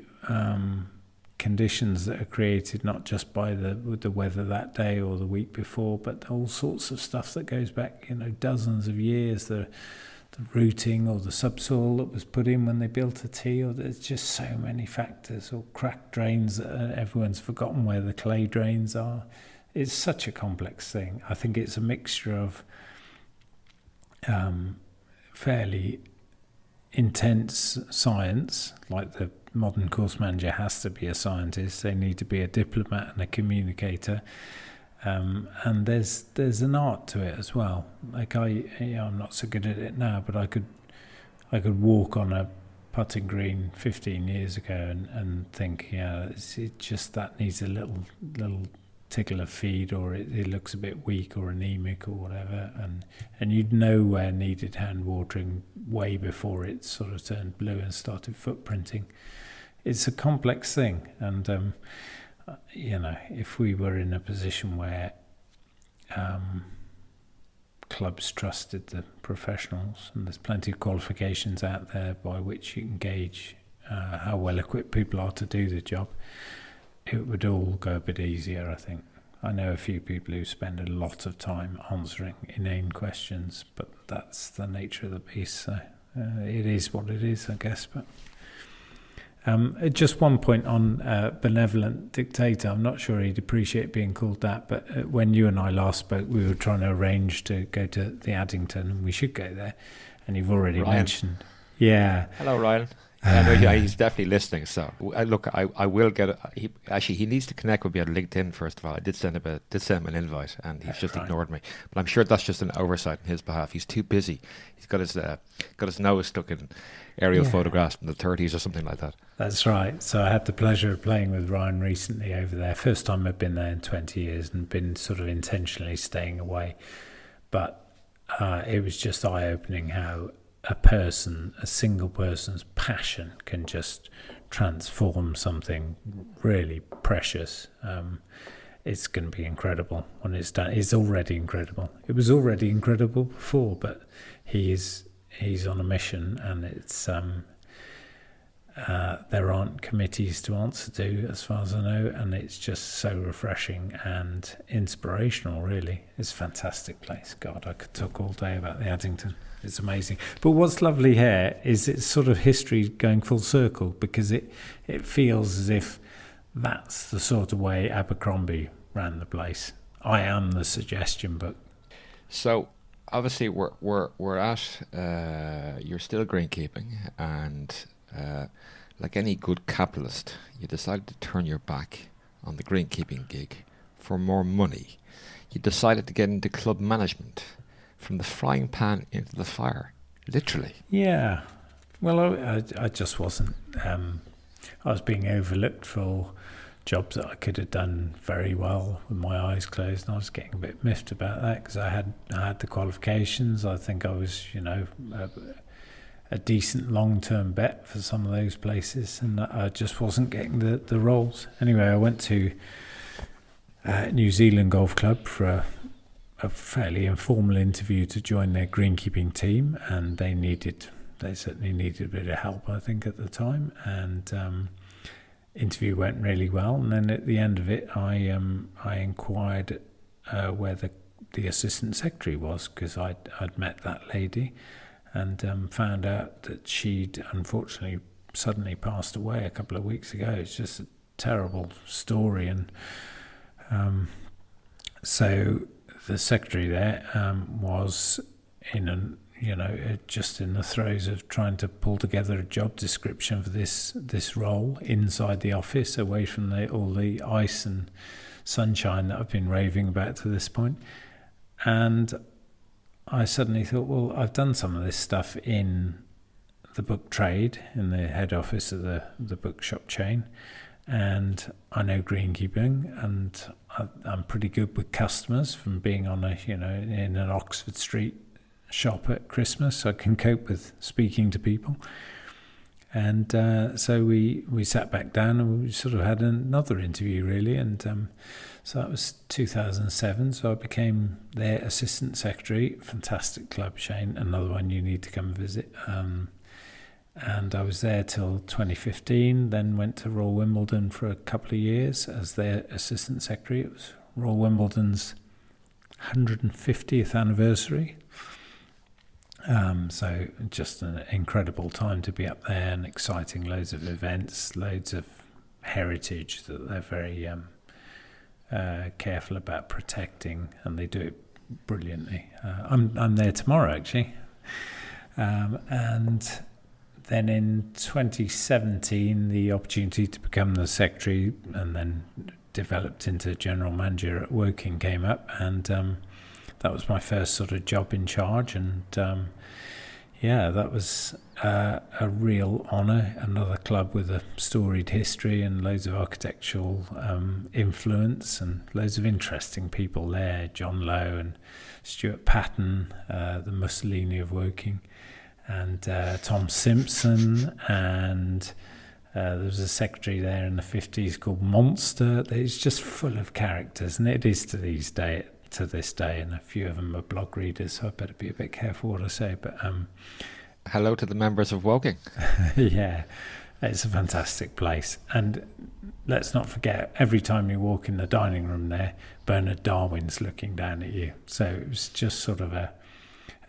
conditions that are created not just by the weather that day or the week before, but all sorts of stuff that goes back dozens of years. The routing or the subsoil that was put in when they built a tee, or there's just so many factors, or cracked drains that everyone's forgotten where the clay drains are. It's such a complex thing. I think it's a mixture of fairly intense science, like the modern course manager has to be a scientist, they need to be a diplomat and a communicator, and there's an art to it as well. Like I'm not so good at it now, but I could walk on a putting green 15 years ago and think, it just that needs a little tickle of feed, or it looks a bit weak or anemic or whatever, and you'd know where needed hand watering way before it sort of turned blue and started footprinting. It's a complex thing, and if we were in a position where clubs trusted the professionals, and there's plenty of qualifications out there by which you can gauge how well equipped people are to do the job, it would all go a bit easier, I think. I know a few people who spend a lot of time answering inane questions, but that's the nature of the beast, so it is what it is, I guess. But just one point on benevolent dictator. I'm not sure he'd appreciate being called that, but when you and I last spoke, we were trying to arrange to go to the Addington, and we should go there, and you've already mentioned... Yeah. Hello, Ryan. No, he's definitely listening. So look, I will get. He needs to connect with me on LinkedIn first of all. I did send him an invite, and he's just ignored me. But I'm sure that's just an oversight on his behalf. He's too busy. He's got his nose stuck in aerial photographs from the 30s or something like that. That's right. So I had the pleasure of playing with Ryan recently over there. First time I've been there in 20 years, and been sort of intentionally staying away. But it was just eye-opening how a single person's passion can just transform something really precious. It's going to be incredible when it's done. It's already incredible. It was already incredible before, but he's on a mission, and it's there aren't committees to answer to, as far as I know, and it's just so refreshing and inspirational, really. It's a fantastic place. God, I could talk all day about the Addington. It's amazing. But what's lovely here is it's sort of history going full circle, because it feels as if that's the sort of way Abercrombie ran the place. I am the suggestion book. So obviously we're at you're still greenkeeping, and like any good capitalist, you decided to turn your back on the greenkeeping gig for more money. You decided to get into club management. From the frying pan into the fire, literally. Yeah. Well, I just wasn't. I was being overlooked for jobs that I could have done very well with my eyes closed, and I was getting a bit miffed about that, because I had the qualifications. I think I was, a decent long-term bet for some of those places, and I just wasn't getting the roles. Anyway, I went to New Zealand Golf Club for a fairly informal interview to join their greenkeeping team, and they certainly needed a bit of help, I think, at the time, and interview went really well. And then at the end of it, I inquired where the assistant secretary was, because I'd met that lady, and found out that she'd unfortunately suddenly passed away a couple of weeks ago. It's just a terrible story, and so the secretary there was just in the throes of trying to pull together a job description for this role inside the office, away from all the ice and sunshine that I've been raving about to this point. And I suddenly thought, well, I've done some of this stuff in the book trade, in the head office of the bookshop chain, and I know greenkeeping, and I'm pretty good with customers from being on in an Oxford Street shop at Christmas. I can cope with speaking to people. And so we sat back down, and we sort of had another interview, really. And so that was 2007. So I became their assistant secretary. Fantastic club, Shane. Another one you need to come visit. And I was there till 2015, then went to Royal Wimbledon for a couple of years as their assistant secretary. It was Royal Wimbledon's 150th anniversary. So just an incredible time to be up there, and exciting, loads of events, loads of heritage that they're very careful about protecting, and they do it brilliantly. I'm there tomorrow actually, and then in 2017 the opportunity to become the secretary and then developed into general manager at Woking came up, and that was my first sort of job in charge, and that was a real honour. Another club with a storied history and loads of architectural influence and loads of interesting people there. John Lowe and Stuart Patton, the Mussolini of Woking, and Tom Simpson, and there was a secretary there in the 50s called Monster. It's just full of characters, and it is to this day, and a few of them are blog readers, so I better be a bit careful what I say. But hello to the members of Woking. Yeah, it's a fantastic place, and let's not forget, every time you walk in the dining room there, Bernard Darwin's looking down at you. So it was just sort of a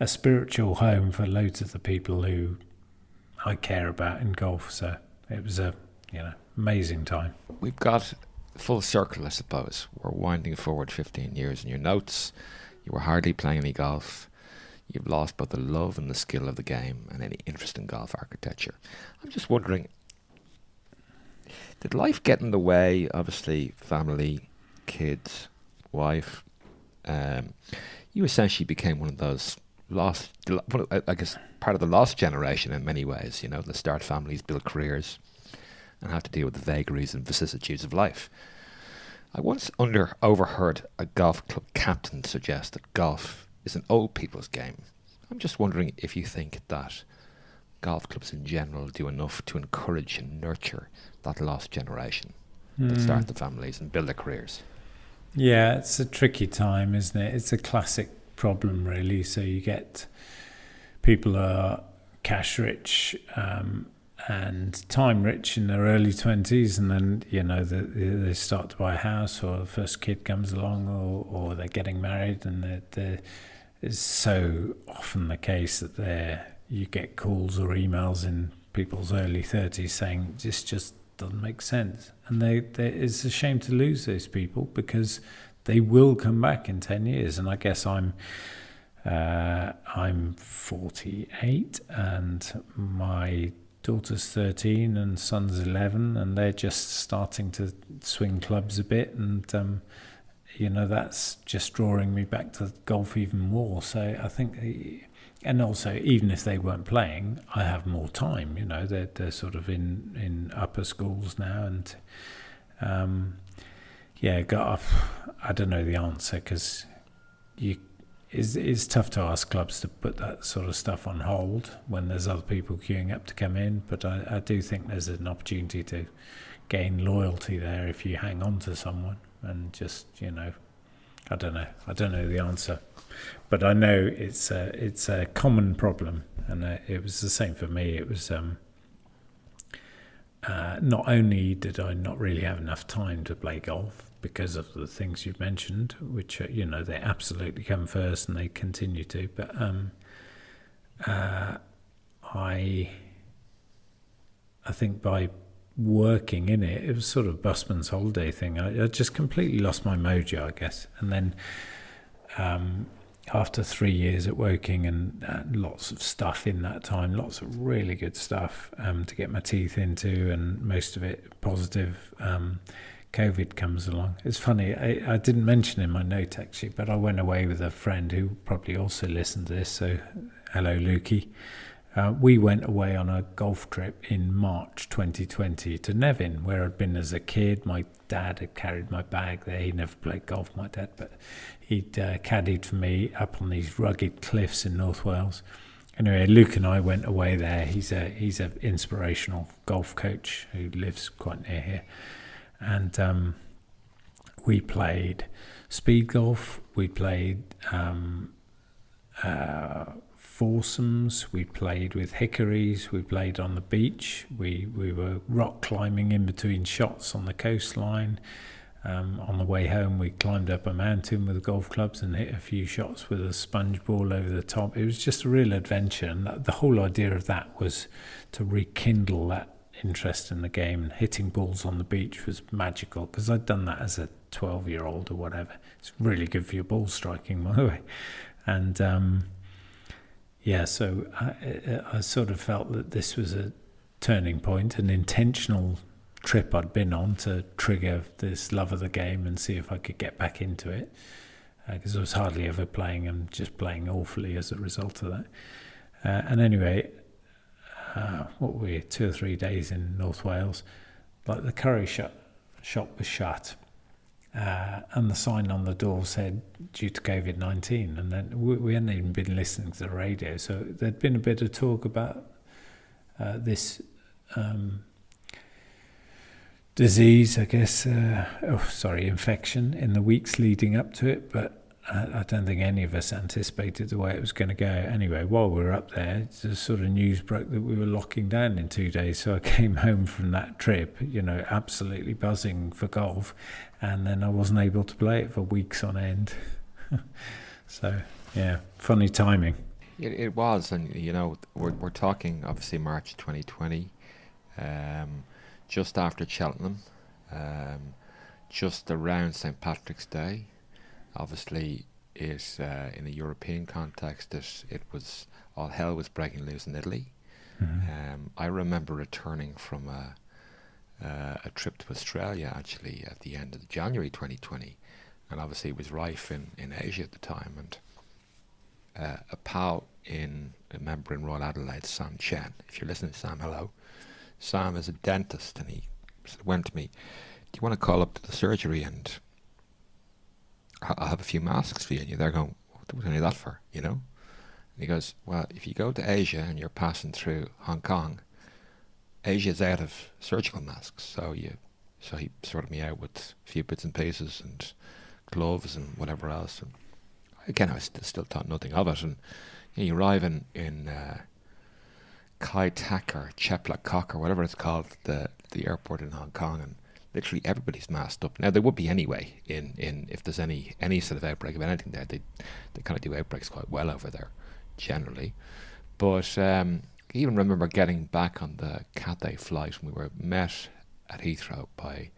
spiritual home for loads of the people who I care about in golf. So it was a amazing time. We've got full circle, I suppose. We're winding forward 15 years in your notes. You were hardly playing any golf. You've lost both the love and the skill of the game and any interest in golf architecture. I'm just wondering, did life get in the way? Obviously, family, kids, wife. You essentially became one of those lost, I guess, part of the lost generation in many ways, that start families, build careers, and have to deal with the vagaries and vicissitudes of life. I once overheard a golf club captain suggest that golf is an old people's game. I'm just wondering if you think that golf clubs in general do enough to encourage and nurture that lost generation that start the families and build their careers. Yeah, it's a tricky time, isn't it? It's a classic problem, really. So you get people who are cash rich, and time rich in their early 20s, and then they start to buy a house, or the first kid comes along, or they're getting married, and it's so often the case that you get calls or emails in people's early 30s saying this just doesn't make sense, and it's a shame to lose those people, because they will come back in 10 years. And I guess I'm 48, and my daughter's 13 and son's 11, and they're just starting to swing clubs a bit, and that's just drawing me back to golf even more. So I think, and also, even if they weren't playing, I have more time. They're sort of in upper schools now, and I don't know the answer, because it's tough to ask clubs to put that sort of stuff on hold when there's other people queuing up to come in. But I do think there's an opportunity to gain loyalty there if you hang on to someone, and just I don't know the answer, but I know it's a common problem, and it was the same for me. It was not only did I not really have enough time to play golf because of the things you've mentioned, which they absolutely come first and they continue to, but I think by working in it was sort of busman's holiday thing. I just completely lost my mojo, I guess. And then after 3 years at Woking, and lots of stuff in that time, lots of really good stuff to get my teeth into, and most of it positive, COVID comes along. It's funny, I didn't mention in my note actually, but I went away with a friend who probably also listened to this, so hello Lukey. We went away on a golf trip in March 2020 to Nevin, where I'd been as a kid. My dad had carried my bag there. He never played golf, my dad, but he'd caddied for me up on these rugged cliffs in North Wales. Anyway, Luke and I went away there. He's an inspirational golf coach who lives quite near here. And we played speed golf, we played foursomes, we played with hickories, we played on the beach, we were rock climbing in between shots on the coastline, On the way home, we climbed up a mountain with the golf clubs and hit a few shots with a sponge ball over the top. It was just a real adventure, and the whole idea of that was to rekindle that interest in the game. And hitting balls on the beach was magical, because I'd done that as a 12-year-old or whatever. It's really good for your ball striking, by the way. And so I sort of felt that this was a turning point, an intentional trip I'd been on to trigger this love of the game and see if I could get back into it, because I was hardly ever playing and just playing awfully as a result of that. And anyway, what were we, 2 or 3 days in North Wales, like the curry shop was shut, and the sign on the door said due to COVID-19, and then we hadn't even been listening to the radio, so there'd been a bit of talk about this disease, I guess, infection in the weeks leading up to it, but I don't think any of us anticipated the way it was going to go. Anyway, while we were up there, the sort of news broke that we were locking down in 2 days, so I came home from that trip, absolutely buzzing for golf, and then I wasn't able to play it for weeks on end. So, yeah, funny timing. It was, and we're talking obviously March 2020, just after Cheltenham, just around St. Patrick's Day. Obviously, in a European context, it was all hell was breaking loose in Italy. Mm-hmm. I remember returning from a trip to Australia actually at the end of January 2020, and obviously it was rife in Asia at the time. And a pal a member in Royal Adelaide, Sam Chen. If you're listening, Sam, hello. Sam is a dentist, and he went to me, "Do you want to call up to the surgery and I'll have a few masks for you?" And they're going, "What do we need that for?" And he goes, "Well, if you go to Asia and you're passing through Hong Kong, Asia's out of surgical masks, so he sorted me out with a few bits and pieces and gloves and whatever else." And again, I still thought nothing of it. And you arrive in Kai Tak or Chep La Kok or whatever it's called, the airport in Hong Kong, and literally everybody's masked up. Now there would be anyway in if there's any sort of outbreak of anything there. They kind of do outbreaks quite well over there generally. But I even remember getting back on the Cathay flight, and we were met at Heathrow by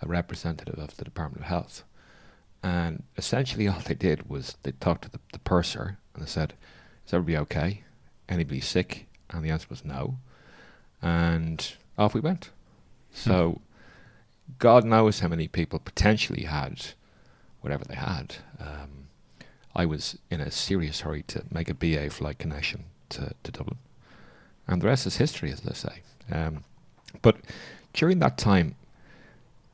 a representative of the Department of Health. And essentially all they did was they talked to the purser, and they said, "Is everybody okay? Anybody sick?" And the answer was no. And off we went. So God knows how many people potentially had whatever they had. I was in a serious hurry to make a BA flight connection to Dublin. And the rest is history, as they say. But during that time,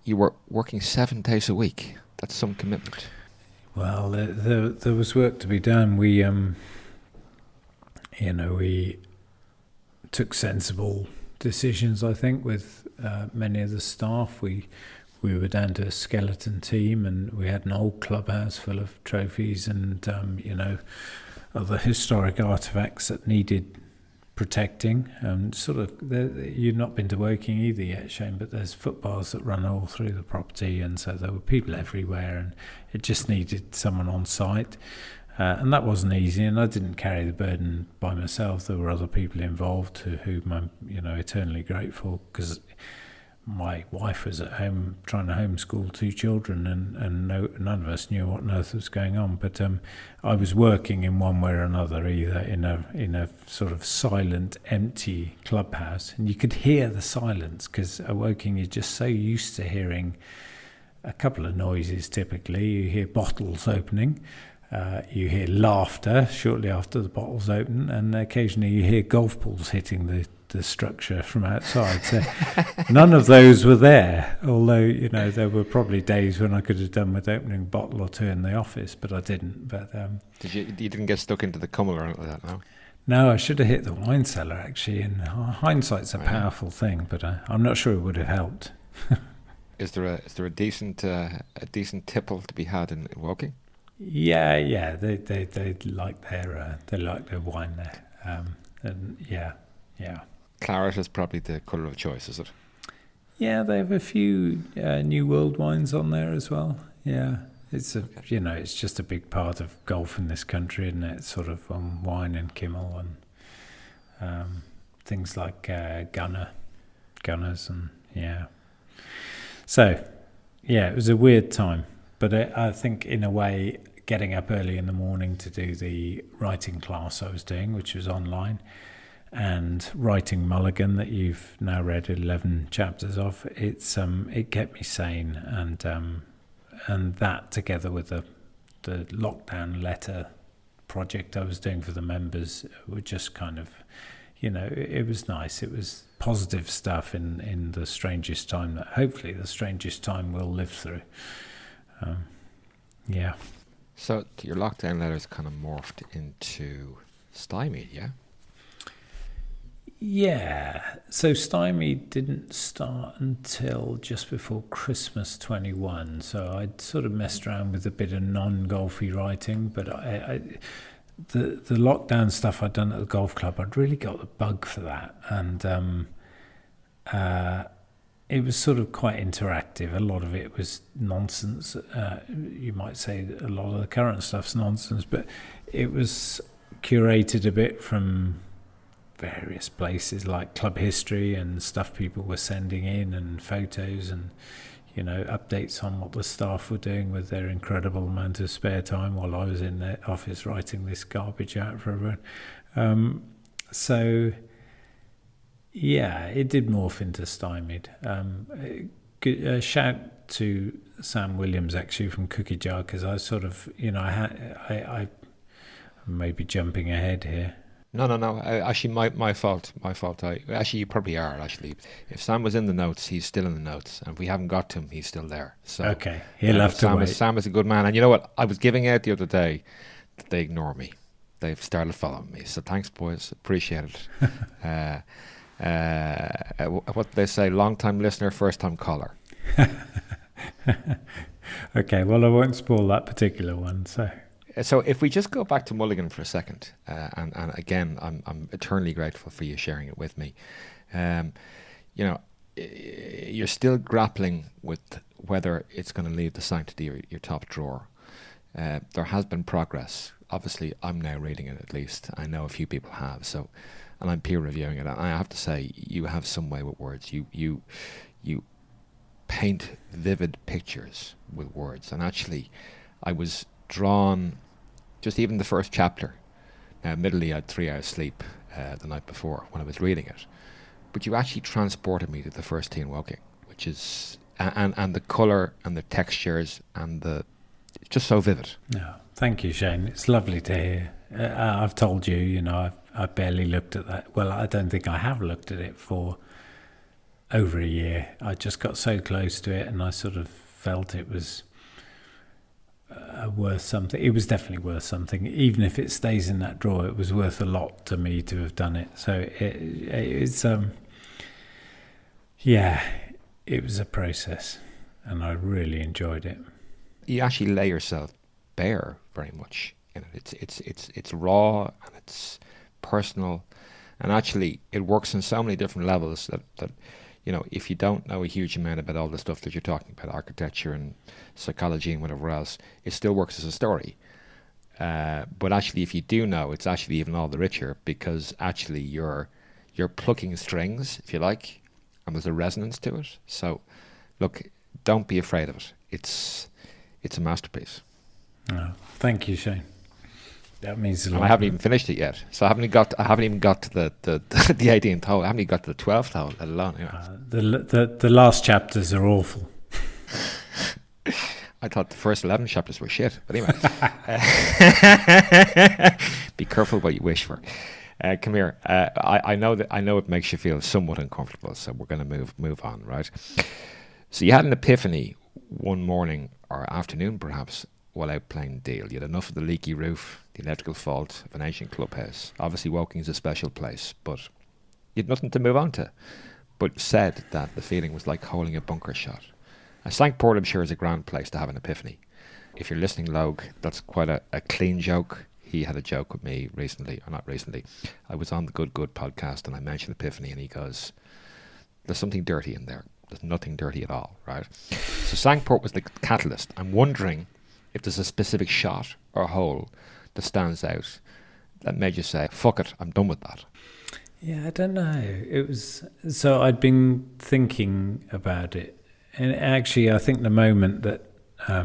you were working 7 days a week. That's some commitment. Well, there was work to be done. We took sensible decisions, I think, with many of the staff. We were down to a skeleton team, and we had an old clubhouse full of trophies and other historic artifacts that needed protecting. You've not been to Woking either yet, Shane, but there's footpaths that run all through the property, and so there were people everywhere, and it just needed someone on site. And that wasn't easy, and I didn't carry the burden by myself. There were other people involved to whom I'm, eternally grateful, because my wife was at home trying to homeschool 2 children, and none of us knew what on earth was going on. But I was working in one way or another, either in a sort of silent, empty clubhouse, and you could hear the silence, because at Woking you're just so used to hearing a couple of noises. Typically, you hear bottles opening. You hear laughter shortly after the bottles open, and occasionally you hear golf balls hitting the structure from outside. So none of those were there, although there were probably days when I could have done with opening a bottle or 2 in the office, but I didn't. But you didn't get stuck into the Cummel or anything like that, no? No, I should have hit the wine cellar, actually, and hindsight's a powerful thing, but I'm not sure it would have helped. Is there a decent tipple to be had in Woking? Yeah, they like their wine there, and yeah. Claret is probably the colour of choice, is it? Yeah, they have a few New World wines on there as well. Yeah, it's it's just a big part of golf in this country, isn't it? Sort of wine and Kimmel and things like Gunners, and yeah. So, yeah, it was a weird time, but I think in a way, getting up early in the morning to do the writing class I was doing, which was online, and writing Mulligan that you've now read 11 chapters of, it kept me sane, and that together with the lockdown letter project I was doing for the members were just kind of, it was nice. It was positive stuff in the strangest time that hopefully the strangest time we'll live through. Yeah. So your lockdown letters kind of morphed into Stymied, yeah? Yeah, so Stymied didn't start until just before Christmas 21, so I'd sort of messed around with a bit of non-golfy writing, but the lockdown stuff I'd done at the golf club, I'd really got the bug for that, and it was sort of quite interactive. A lot of it was nonsense. You might say that a lot of the current stuff's nonsense, but it was curated a bit from various places like club history and stuff people were sending in, and photos, and updates on what the staff were doing with their incredible amount of spare time while I was in the office writing this garbage out for everyone. So yeah, it did morph into Stymied. Shout to Sam Williams actually from Cookie Jar, because I sort of I may be jumping ahead here. No. Actually, my fault. You probably are, actually. If Sam was in the notes, he's still in the notes. And if we haven't got to him, he's still there. So okay, he'll have to wait. Sam is a good man. And you know what? I was giving out the other day that they ignore me. They've started following me. So thanks, boys. Appreciate it. What do they say? Long-time listener, first-time caller. Okay, well, I won't spoil that particular one, So if we just go back to Mulligan for a second, and again, I'm eternally grateful for you sharing it with me. You're still grappling with whether it's going to leave the sanctity of your top drawer. There has been progress. Obviously, I'm now reading it at least. I know a few people have. So, and I'm peer reviewing it. And I have to say, you have some way with words. You paint vivid pictures with words. And actually, I was drawn. Just even the first chapter. Now, admittedly, I had 3 hours sleep the night before when I was reading it, but you actually transported me to the first tee in Woking, which is and the colour and the textures and it's just so vivid. No, thank you, Shane. It's lovely to hear. I've told you, I barely looked at that. Well, I don't think I have looked at it for over a year. I just got so close to it, and I sort of felt it was worth something. It was definitely worth something. Even if it stays in that drawer, it was worth a lot to me to have done it. So it's it was a process, and I really enjoyed it. You actually lay yourself bare very much in it. It's raw and it's personal, and actually it works on so many different levels that if you don't know a huge amount about all the stuff that you're talking about, architecture and psychology and whatever else, it still works as a story. But actually, if you do know, it's actually even all the richer, because actually you're plucking strings, if you like, and there's a resonance to it. So, look, don't be afraid of it. It's a masterpiece. Oh, thank you, Shane. That means a lot. And I haven't even finished it yet, so I haven't even got to the 18th hole. I haven't even got to the 12th hole, let alone. The last chapters are awful. I thought the first 11 chapters were shit, but anyway. Be careful what you wish for. Come here. I know it makes you feel somewhat uncomfortable, so we're going to move on, right? So you had an epiphany one morning or afternoon, perhaps, while out playing deal. You had enough of the leaky roof, the electrical fault of an ancient clubhouse. Obviously, Woking's a special place, but you had nothing to move on to. But said that the feeling was like holding a bunker shot. I think Porthamshire is a grand place to have an epiphany. If you're listening, Logue, that's quite a clean joke. He had a joke with me recently, or not recently. I was on the Good podcast and I mentioned epiphany, and he goes, "There's something dirty in there." There's nothing dirty at all, right? So Sangport was the catalyst. I'm wondering if there's a specific shot or hole that stands out that made you say, fuck it, I'm done with that. Yeah, I don't know. It was, so I'd been thinking about it, and actually I think the moment that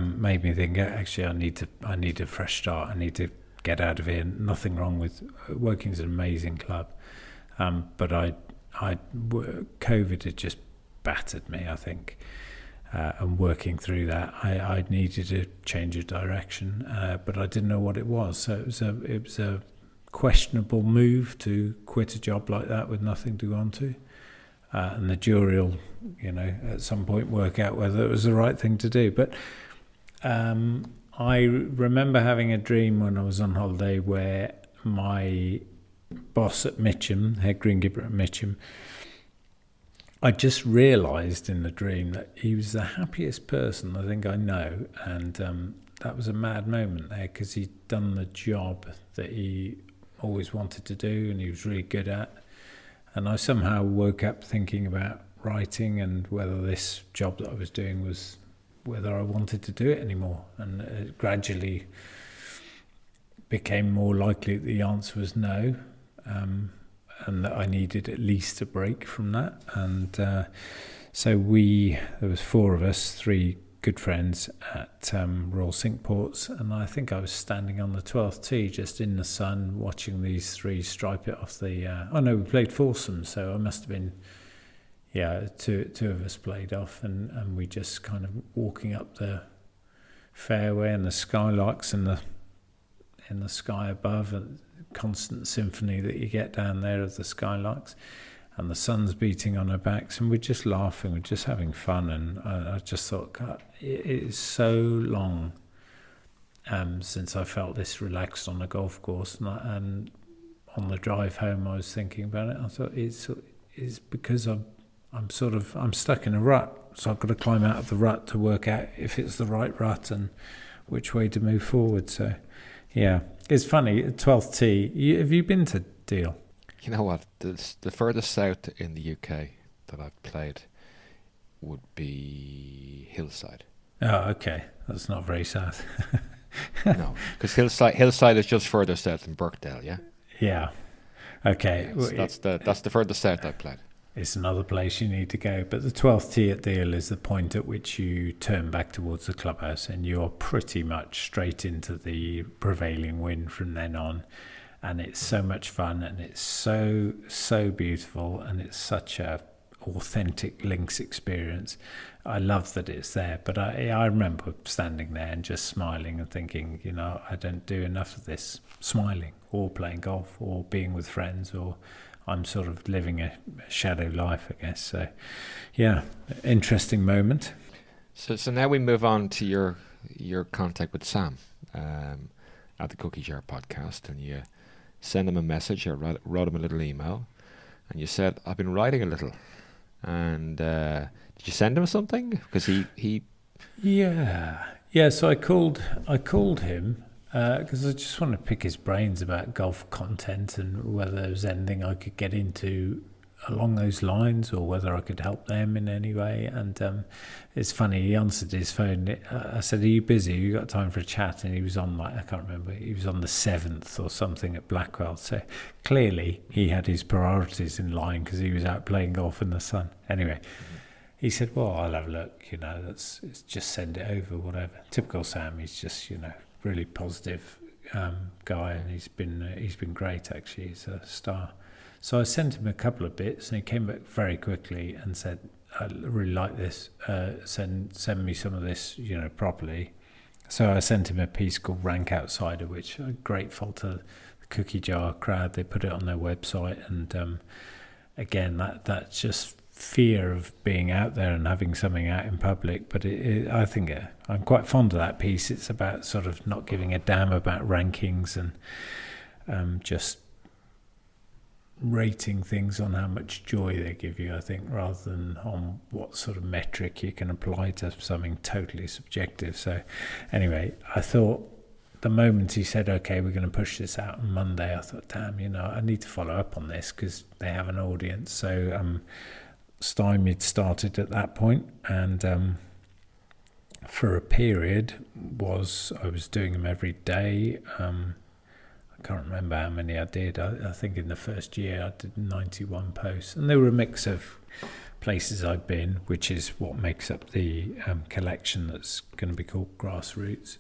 made me think, actually I need a fresh start. I need to get out of here. Nothing wrong with working as an amazing club, but COVID had just battered me, I think, and working through that, I needed to change of direction, but I didn't know what it was. So it was a questionable move to quit a job like that with nothing to go on to, and the jury will, at some point work out whether it was the right thing to do. But I remember having a dream when I was on holiday where my boss at Mitcham, head greenkeeper at Mitcham, I just realised in the dream that he was the happiest person I think I know, and that was a mad moment there, because he'd done the job that he always wanted to do and he was really good at, and I somehow woke up thinking about writing and whether this job that I was doing was whether I wanted to do it anymore, and it gradually became more likely that the answer was no, and that I needed at least a break from that. And so there was 4 of us, 3 good friends at Royal Cinque Ports, and I think I was standing on the 12th tee just in the sun watching these 3 stripe it off the we played foursomes, so I must have been two of us played off, and we just kind of walking up the fairway, and the skylarks in the sky above, and constant symphony that you get down there of the skylarks, and the sun's beating on our backs, and we're just laughing, we're just having fun. And I just thought, God, it is so long since I felt this relaxed on a golf course. And on the drive home I was thinking about it. I thought it's because I'm stuck in a rut, so I've got to climb out of the rut to work out if it's the right rut and which way to move forward. So yeah, it's funny, 12th tee. Have you been to Deal? You know what? The furthest south in the UK that I've played would be Hillside. Oh, okay. That's not very south. No, because Hillside is just further south than Birkdale, yeah? Yeah. Okay. Yes, well, that's the furthest south I've played. It's another place you need to go. But the 12th tee at Deal is the point at which you turn back towards the clubhouse, and you're pretty much straight into the prevailing wind from then on. And it's so much fun, and it's so beautiful, and it's such a authentic links experience. I love that it's there, but I remember standing there and just smiling and thinking, I don't do enough of this smiling or playing golf or being with friends, or I'm sort of living a shadow life, I guess. So yeah, interesting moment. So now we move on to your contact with Sam at the Cookie Jar podcast, and you send him a message, or wrote him a little email, and you said, I've been writing a little. And did you send him something? Because he yeah. So I called him because I just wanted to pick his brains about golf content and whether there was anything I could get into along those lines, or whether I could help them in any way. And it's funny, he answered his phone. I said, are you busy? Have you got time for a chat? And he was on, I can't remember, he was on the 7th or something at Blackwell. So clearly he had his priorities in line, because he was out playing golf in the sun. Anyway, he said, well, I'll have a look, it's just send it over, whatever. Typical Sam, he's just, really positive guy, and he's been great, actually. He's a star. So I sent him a couple of bits, and he came back very quickly and said, I really like this, send me some of this, properly. So I sent him a piece called Rank Outsider, which I'm grateful to the Cookie Jar crowd. They put it on their website, and again, that's just fear of being out there and having something out in public. But I think I'm quite fond of that piece. It's about sort of not giving a damn about rankings, and just rating things on how much joy they give you, I think, rather than on what sort of metric you can apply to something totally subjective. So anyway, I thought the moment he said, okay, we're going to push this out on Monday, I thought, damn, I need to follow up on this, because they have an audience. So stymied started at that point, and for a period I was doing them every day. I can't remember how many I did. I think in the first year I did 91 posts, and they were a mix of places I'd been, which is what makes up the collection that's going to be called Grassroots,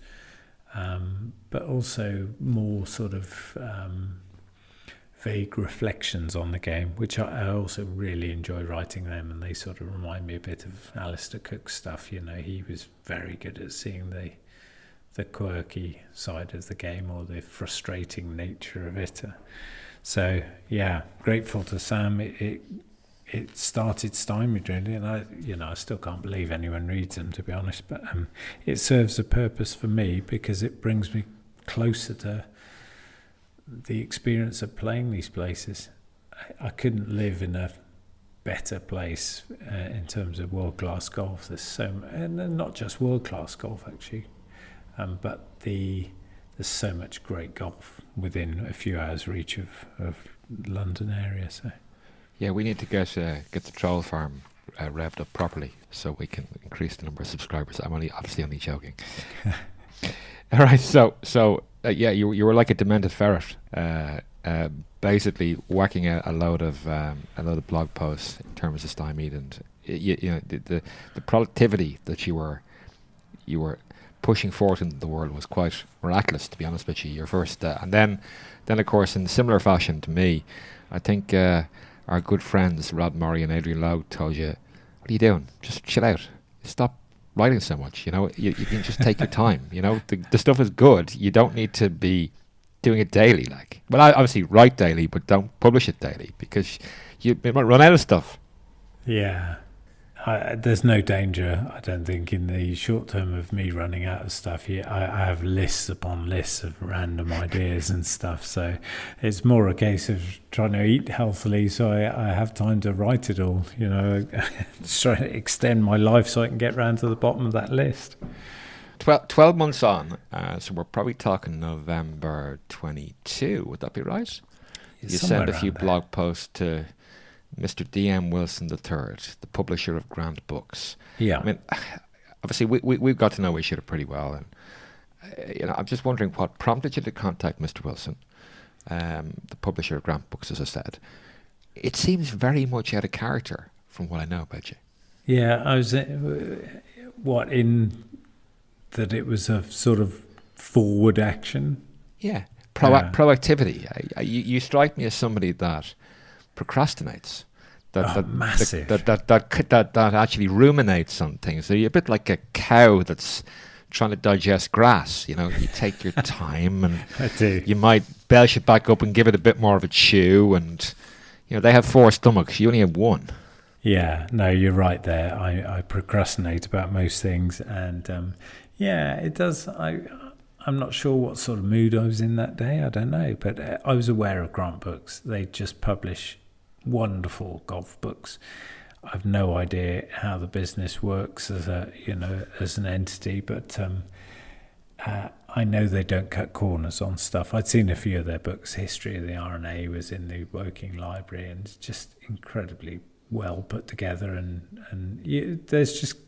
but also more sort of vague reflections on the game, which I also really enjoy writing them, and they sort of remind me a bit of Alistair Cooke stuff. You know, he was very good at seeing the quirky side of the game, or the frustrating nature of it. So yeah, grateful to Sam. It started stymied really, and I still can't believe anyone reads them, to be honest. But it serves a purpose for me because it brings me closer to the experience of playing these places. I couldn't live in a better place in terms of world-class golf. There's and not just world-class golf actually, but there's so much great golf within a few hours reach of London area. So Yeah, we need to get the troll farm revved up properly so we can increase the number of subscribers. I'm obviously only joking. All right, so yeah, you were like a demented ferret, basically whacking out a load of blog posts in terms of stymied, and the productivity that you were pushing forth into the world was quite miraculous, to be honest with you. Your first, and then of course, in similar fashion to me, I think our good friends Rod Murray and Adrian Lowe told you, "What are you doing? Just chill out. Stop writing so much. You know, you can just take your time. You know, the stuff is good. You don't need to be doing it daily. Like, well, I obviously write daily, but don't publish it daily because you might run out of stuff." Yeah. There's no danger, I don't think, in the short term of me running out of stuff. I have lists upon lists of random ideas and stuff, so it's more a case of trying to eat healthily so I have time to write it all, you know, just trying to extend my life so I can get round to the bottom of that list. 12 months on, so we're probably talking November 22, would that be right? You sent a few blog posts to Mr. D.M. Wilson III, the publisher of Grant Books. Yeah. I mean, obviously, we've got to know each other pretty well. And, I'm just wondering what prompted you to contact Mr. Wilson, the publisher of Grant Books, as I said. It seems very much out of character from what I know about you. Yeah, I was, in that it was a sort of forward action? Yeah, proactivity. You strike me as somebody that procrastinates, massive. That actually ruminates on things. So you're a bit like a cow that's trying to digest grass. You know, you take your time, and I do. You might belch it back up and give it a bit more of a chew. And you know, they have 4 stomachs. You only have 1. Yeah, no, you're right there. I procrastinate about most things, and yeah, it does. I'm not sure what sort of mood I was in that day. I don't know, but I was aware of Grant Books. They just publish wonderful golf books. I've no idea how the business works as an entity, but I know they don't cut corners on stuff. I'd seen a few of their books. History of the R&A was in the Woking Library, and it's just incredibly well put together. And there's just,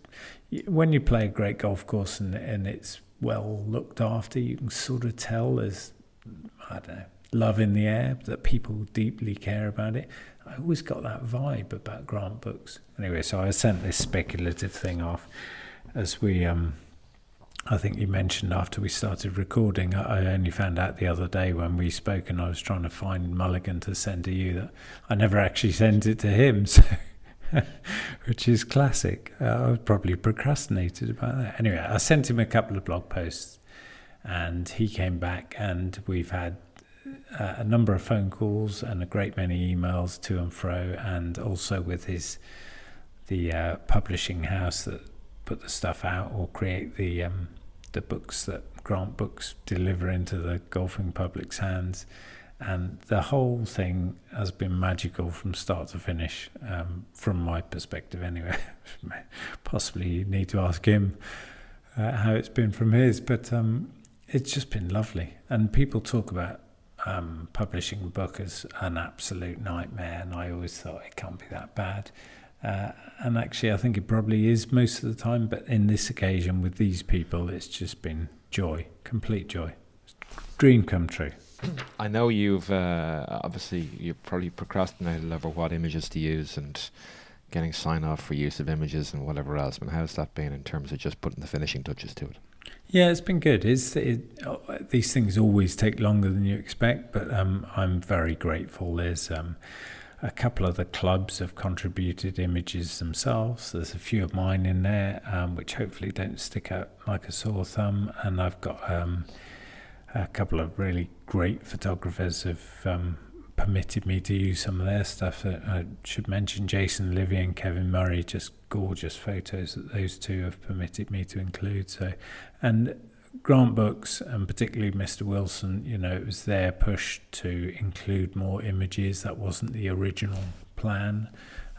when you play a great golf course and it's well looked after, you can sort of tell there's, I don't know, love in the air, that people deeply care about it. I always got that vibe about Grant Books. Anyway, so I sent this speculative thing off as we, I think you mentioned after we started recording. I only found out the other day when we spoke, and I was trying to find Mulligan to send to you, that I never actually sent it to him, so which is classic. I probably procrastinated about that. Anyway, I sent him a couple of blog posts, and he came back, and we've had a number of phone calls and a great many emails to and fro, and also with the publishing house that put the stuff out or create the books that Grant Books deliver into the golfing public's hands. And the whole thing has been magical from start to finish, from my perspective anyway. Possibly you need to ask him how it's been from his, but it's just been lovely. And people talk about publishing a book as an absolute nightmare, and I always thought it can't be that bad. And actually, I think it probably is most of the time. But in this occasion, with these people, it's just been joy, complete joy. Dream come true. I know you've probably procrastinated over what images to use and getting sign off for use of images and whatever else. But how's that been in terms of just putting the finishing touches to it? Yeah, it's been good. These things always take longer than you expect, but I'm very grateful. There's a couple of the clubs have contributed images themselves. There's a few of mine in there, which hopefully don't stick out like a sore thumb. And I've got a couple of really great photographers have permitted me to use some of their stuff. I should mention Jason Livy and Kevin Murray, just gorgeous photos that those two have permitted me to include. So, and Grant Books, and particularly Mr. Wilson, it was their push to include more images. That wasn't the original plan,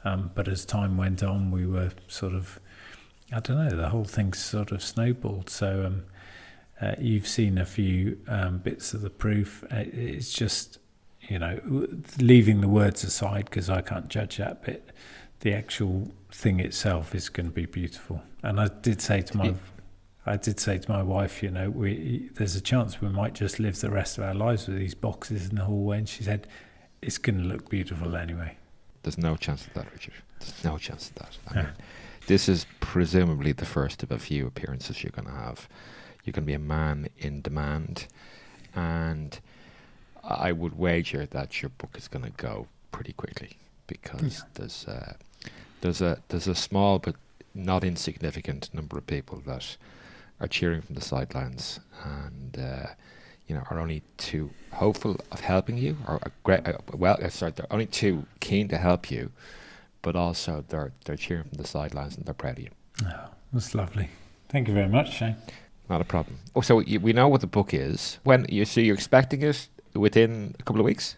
but as time went on, we were sort of, I don't know, the whole thing sort of snowballed. So you've seen a few bits of the proof. It's just, leaving the words aside, because I can't judge that bit, the actual thing itself is going to be beautiful. And I did say to my wife, there's a chance we might just live the rest of our lives with these boxes in the hallway. And she said, it's going to look beautiful anyway. There's no chance of that, Richard. There's no chance of that. I mean, this is presumably the first of a few appearances you're going to have. You're going to be a man in demand. And I would wager that your book is going to go pretty quickly, because there's a small but not insignificant number of people that are cheering from the sidelines, and are only too hopeful of helping you, or they're only too keen to help you, but also they're cheering from the sidelines and they're proud of you. Oh, that's lovely. Thank you very much, Shane. Not a problem. Oh, so we know what the book is. You're expecting it within a couple of weeks?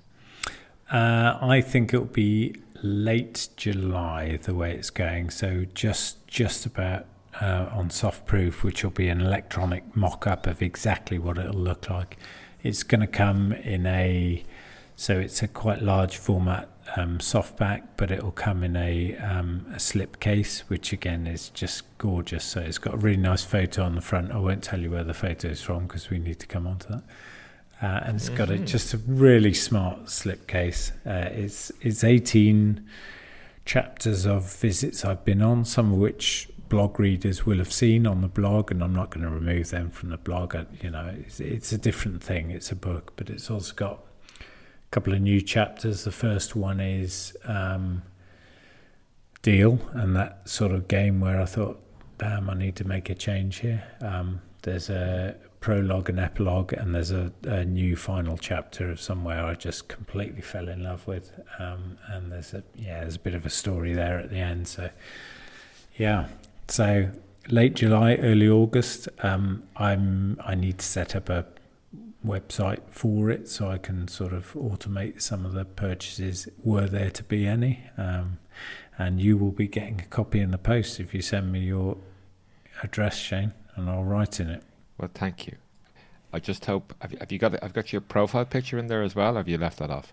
I think it'll be late July, the way it's going. So just about on soft proof, which will be an electronic mock-up of exactly what it'll look like. It's going to come in it's a quite large format softback, but it'll come in a slip case, which again is just gorgeous. So it's got a really nice photo on the front. I won't tell you where the photo is from because we need to come on to that. And it's got just a really smart slip case. It's 18 chapters of visits I've been on, some of which blog readers will have seen on the blog, and I'm not going to remove them from the blog. It's a different thing. It's a book, but it's also got a couple of new chapters. The first one is Deal, and that sort of game where I thought, damn, I need to make a change here. There's a prologue and epilogue, and there's a new final chapter of somewhere I just completely fell in love with, and there's a bit of a story there at the end. So late July, early August. I need to set up a website for it so I can sort of automate some of the purchases, were there to be any, and you will be getting a copy in the post if you send me your address, Shane, and I'll write in it. Well, thank you. I just hope. Have you got? I've got your profile picture in there as well. Or have you left that off?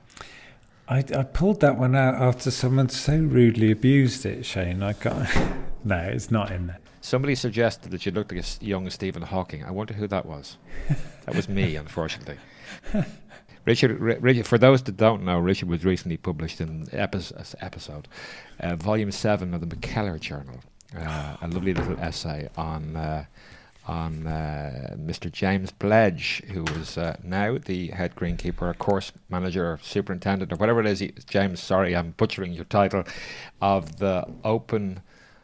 I pulled that one out after someone so rudely abused it, Shane. No, it's not in there. Somebody suggested that you looked like a young Stephen Hawking. I wonder who that was. That was me, unfortunately. Richard, for those that don't know, Richard was recently published in episode, volume 7 of the McKellar Journal. A lovely little essay on Mr. James Pledge, who is now the head greenkeeper, or course manager, or superintendent, or whatever it is. James, sorry, I'm butchering your title, of the open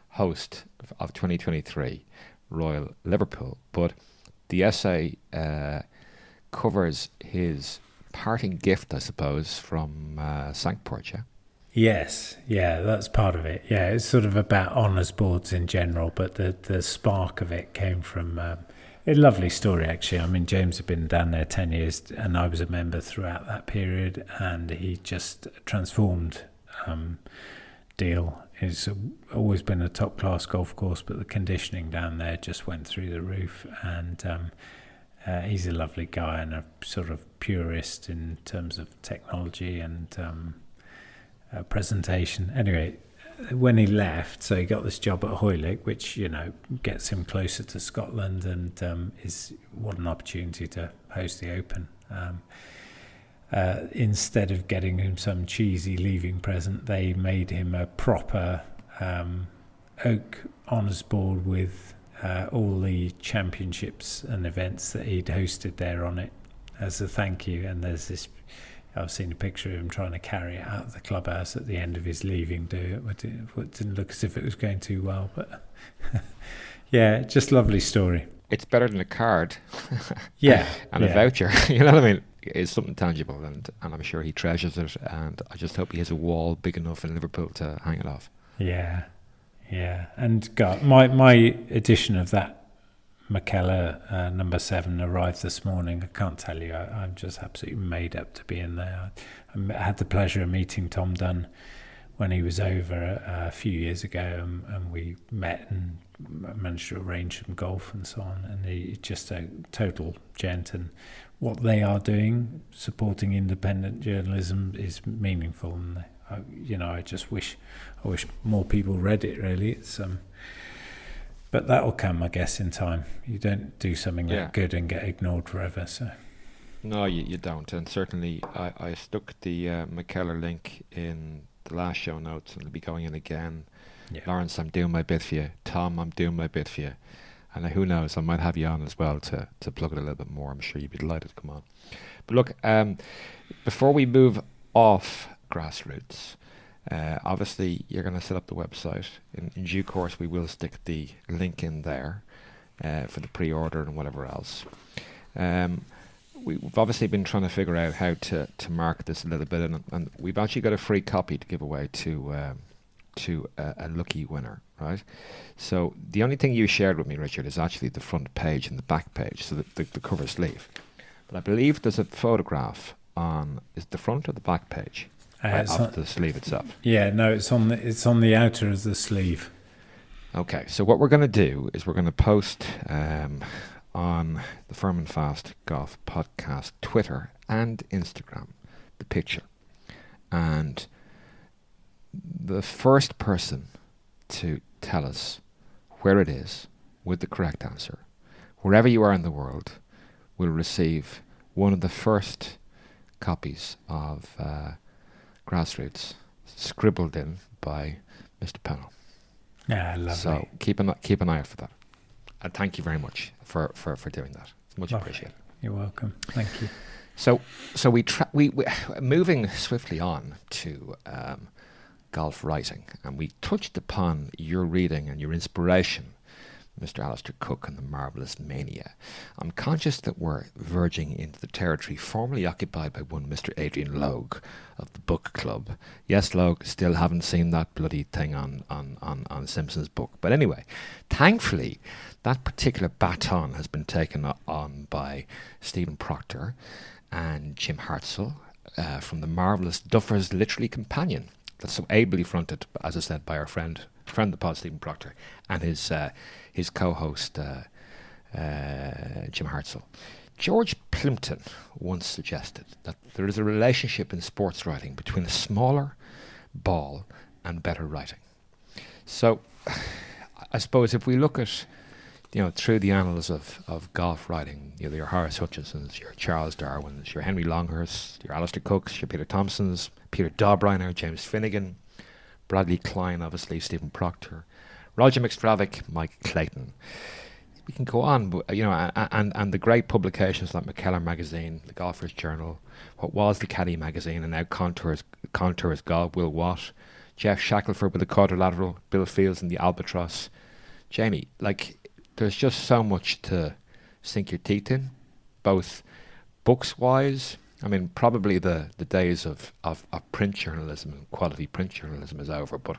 host of 2023, Royal Liverpool. But the essay covers his parting gift, I suppose, from Sankport, yeah? Yes, yeah, that's part of it. Yeah, it's sort of about honours boards in general, but the spark of it came from a lovely story, actually. I mean, James had been down there 10 years, and I was a member throughout that period, and he just transformed Deal. It's always been a top-class golf course, but the conditioning down there just went through the roof, and he's a lovely guy and a sort of purist in terms of technology and presentation. Anyway, when he left, so he got this job at Hoylake, which, gets him closer to Scotland, and is what an opportunity to host the Open. Instead of getting him some cheesy leaving present, they made him a proper Oak Honours Board with all the championships and events that he'd hosted there on it as a thank you. And there's this, I've seen a picture of him trying to carry it out of the clubhouse at the end of his leaving do. It didn't look as if it was going too well, but yeah, just lovely story. It's better than a card. Yeah. And a voucher. You know what I mean? It's something tangible, and I'm sure he treasures it, and I just hope he has a wall big enough in Liverpool to hang it off. Yeah. And God, my edition of that McKellar number 7 arrived this morning. I can't tell you, I'm just absolutely made up to be in there. I had the pleasure of meeting Tom Dunn when he was over a few years ago, and we met and managed to arrange some golf and so on. And he's just a total gent, and what they are doing, supporting independent journalism, is meaningful. And I just wish more people read it. Really, it's but that'll come, I guess, in time. You don't do something that good and get ignored forever. So. No, you don't. And certainly, I stuck the McKellar link in the last show notes, and it'll be going in again. Yeah. Lawrence, I'm doing my bit for you. Tom, I'm doing my bit for you. And who knows, I might have you on as well to plug it a little bit more. I'm sure you'd be delighted to come on. But look, before we move off grassroots, obviously you're going to set up the website. In due course, we will stick the link in there for the pre-order and whatever else. We've obviously been trying to figure out how to market this a little bit, and we've actually got a free copy to give away to a lucky winner, right? So the only thing you shared with me, Richard, is actually the front page and the back page, so the cover sleeve. But I believe there's a photograph on, is the front or the back page of the sleeve itself? Yeah, no, it's on the outer of the sleeve. Okay, so what we're going to do is we're going to post on the Firm and Fast Golf Podcast Twitter and Instagram the picture, and the first person to tell us where it is with the correct answer, wherever you are in the world, will receive one of the first copies of Grassroots, scribbled in by Mr. Pennell. Yeah, lovely. So keep an eye out for that. And thank you very much for doing that. It's much appreciated. You're welcome. Thank you. So we moving swiftly on to golf writing, and we touched upon your reading and your inspiration, Mr. Alistair Cooke and the Marvellous Mania. I'm conscious that we're verging into the territory formerly occupied by one Mr. Adrian Logue of the Book Club. Yes, Logue, still haven't seen that bloody thing on Simpson's book. But anyway, thankfully, that particular baton has been taken on by Stephen Proctor and Jim Hartzell from the marvellous Duffer's Literary Companion. That's so ably fronted, as I said, by our friend of the pod, Stephen Proctor, and his co-host, Jim Hartzell. George Plimpton once suggested that there is a relationship in sports writing between a smaller ball and better writing. So, I suppose if we look at, through the annals of golf writing, your Horace Hutchinsons, your Charles Darwins, your Henry Longhursts, your Alistair Cookes, your Peter Thompsons, Peter Dobriner, James Finnegan, Bradley Klein, obviously, Stephen Proctor, Roger McStravick, Mike Clayton. We can go on, but, and the great publications like McKellar Magazine, the Golfer's Journal, what was the Caddy Magazine, and now Contours Golf, Will Watt, Jeff Shackelford with the Quadrilateral, Bill Fields and the Albatross. Jamie, there's just so much to sink your teeth in, both books-wise. I mean, probably the days of print journalism and quality print journalism is over, but,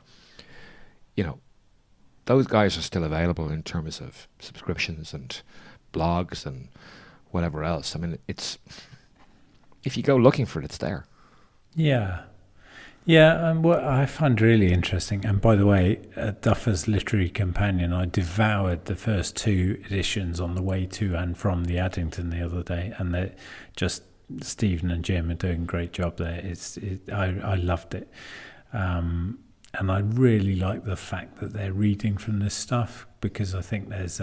those guys are still available in terms of subscriptions and blogs and whatever else. I mean, if you go looking for it, it's there. Yeah. Yeah, and what I find really interesting, and by the way, Duffer's Literary Companion, I devoured the first 2 editions on the way to and from the Addington the other day, and Stephen and Jim are doing a great job there. I loved it. And I really like the fact that they're reading from this stuff, because I think there's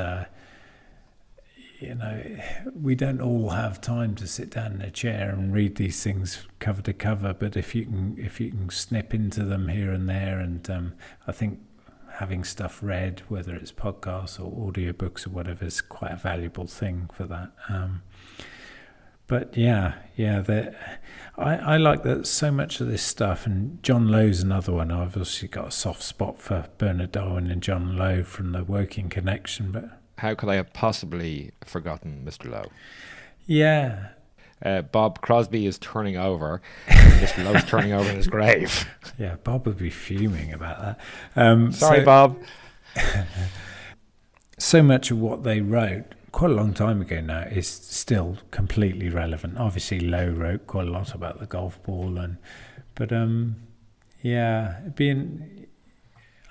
we don't all have time to sit down in a chair and read these things cover to cover. But if you can snip into them here and there, and I think having stuff read, whether it's podcasts or audiobooks or whatever, is quite a valuable thing for that. But I like that so much of this stuff, and John Lowe's another one. I've obviously got a soft spot for Bernard Darwin and John Lowe from the Woking connection. But how could I have possibly forgotten Mr. Lowe? Yeah. Bob Crosby is turning over, and Mr. Lowe's turning over in his grave. Yeah, Bob would be fuming about that. Sorry, Bob. So much of what they wrote quite a long time ago now is still completely relevant. Obviously, Lowe wrote quite a lot about the golf ball,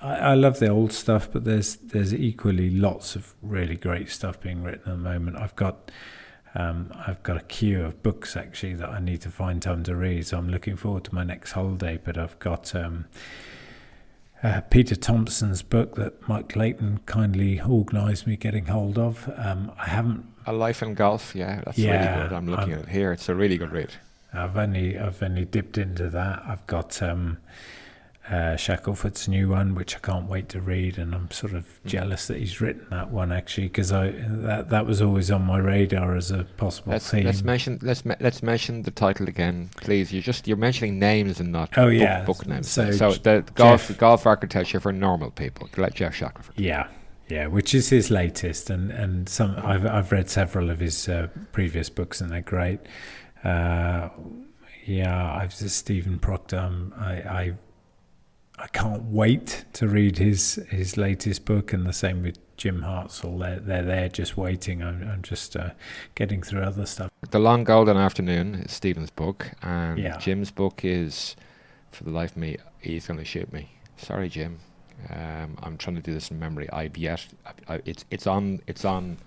I love the old stuff, but there's equally lots of really great stuff being written at the moment. I've got a queue of books actually that I need to find time to read, so I'm looking forward to my next holiday. But I've got Peter Thompson's book that Mike Layton kindly organised me getting hold of. I haven't. A Life in Golf, that's really good. I'm looking at it here. It's a really good read. I've only dipped into that. I've got Shacklefort's new one, which I can't wait to read, and I'm sort of jealous that he's written that one actually, because that was always on my radar as a possible theme. Let's mention the title again, please. You're mentioning names and not book names. So the golf architecture for normal people. Like Jeff Shackelford. Yeah, which is his latest, and some I've read several of his previous books, and they're great. I've just Stephen Proctor. I can't wait to read his latest book, and the same with Jim Hartzell. They're there just waiting. I'm just getting through other stuff. The Long Golden Afternoon is Stephen's book, and Jim's book is, for the life of me, He's Going to Shoot Me. Sorry, Jim. I'm trying to do this in memory. It's on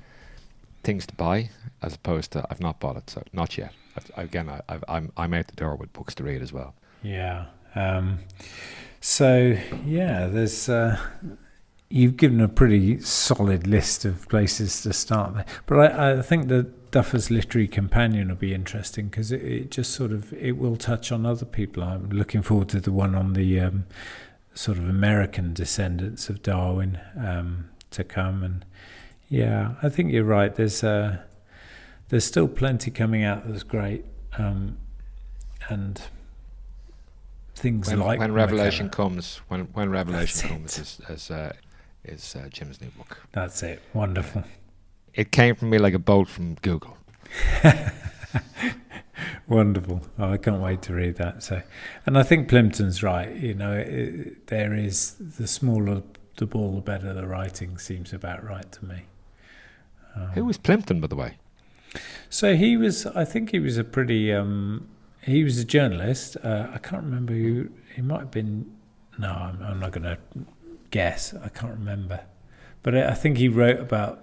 things to buy, as opposed to I've not bought it, so not yet. I'm out the door with books to read as well. Yeah. There's you've given a pretty solid list of places to start there. But I think the Duffer's Literary Companion will be interesting, because it just it will touch on other people. I'm looking forward to the one on the sort of American descendants of Darwin to come. And I think you're right. There's still plenty coming out that's great, and things when Revelation comes, when Revelation comes is Jim's new book. That's it. Wonderful. It came from me like a bolt from Google. Wonderful. Oh, I can't wait to read that. And I think Plimpton's right. There is, the smaller the ball, the better the writing seems about right to me. Who was Plimpton, by the way? So I think he was a pretty, he was a journalist. I can't remember who, he might have been, no, I'm not going to guess. I can't remember. But I think he wrote about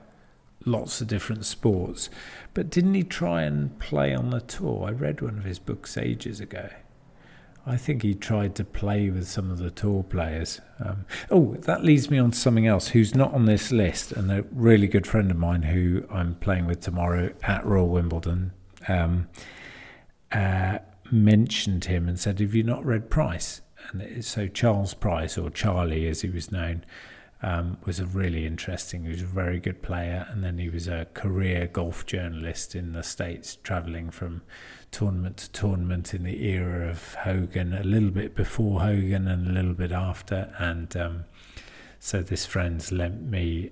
lots of different sports. But didn't he try and play on the tour? I read one of his books ages ago. I think he tried to play with some of the tour players. That leads me on to something else who's not on this list, and a really good friend of mine who I'm playing with tomorrow at Royal Wimbledon mentioned him and said, have you not read Price? And so Charles Price, or Charlie as he was known, was he was a very good player, and then he was a career golf journalist in the States, travelling from tournament to tournament in the era of Hogan, a little bit before Hogan and a little bit after. And so this friend's lent me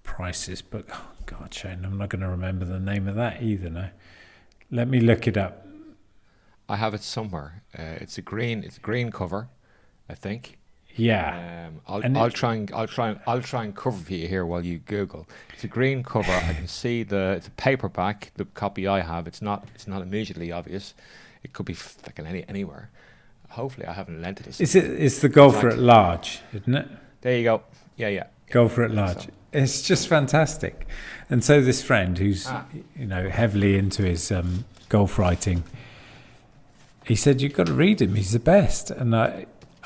Price's book. Oh God, Shane, I'm not going to remember the name of that either now. Let me look it up. I have it somewhere. It's a green cover, I think. Yeah. I'll try and cover for you here while you Google. It's a green cover. I can see it's a paperback. The copy I have, it's not immediately obvious. It could be fucking anywhere. Hopefully, I haven't lent it. It's the Golfer at Large, isn't it? There you go. Yeah. Golfer at Large. So. It's just fantastic. And so this friend who's heavily into his golf writing, he said, you've got to read him. He's the best. And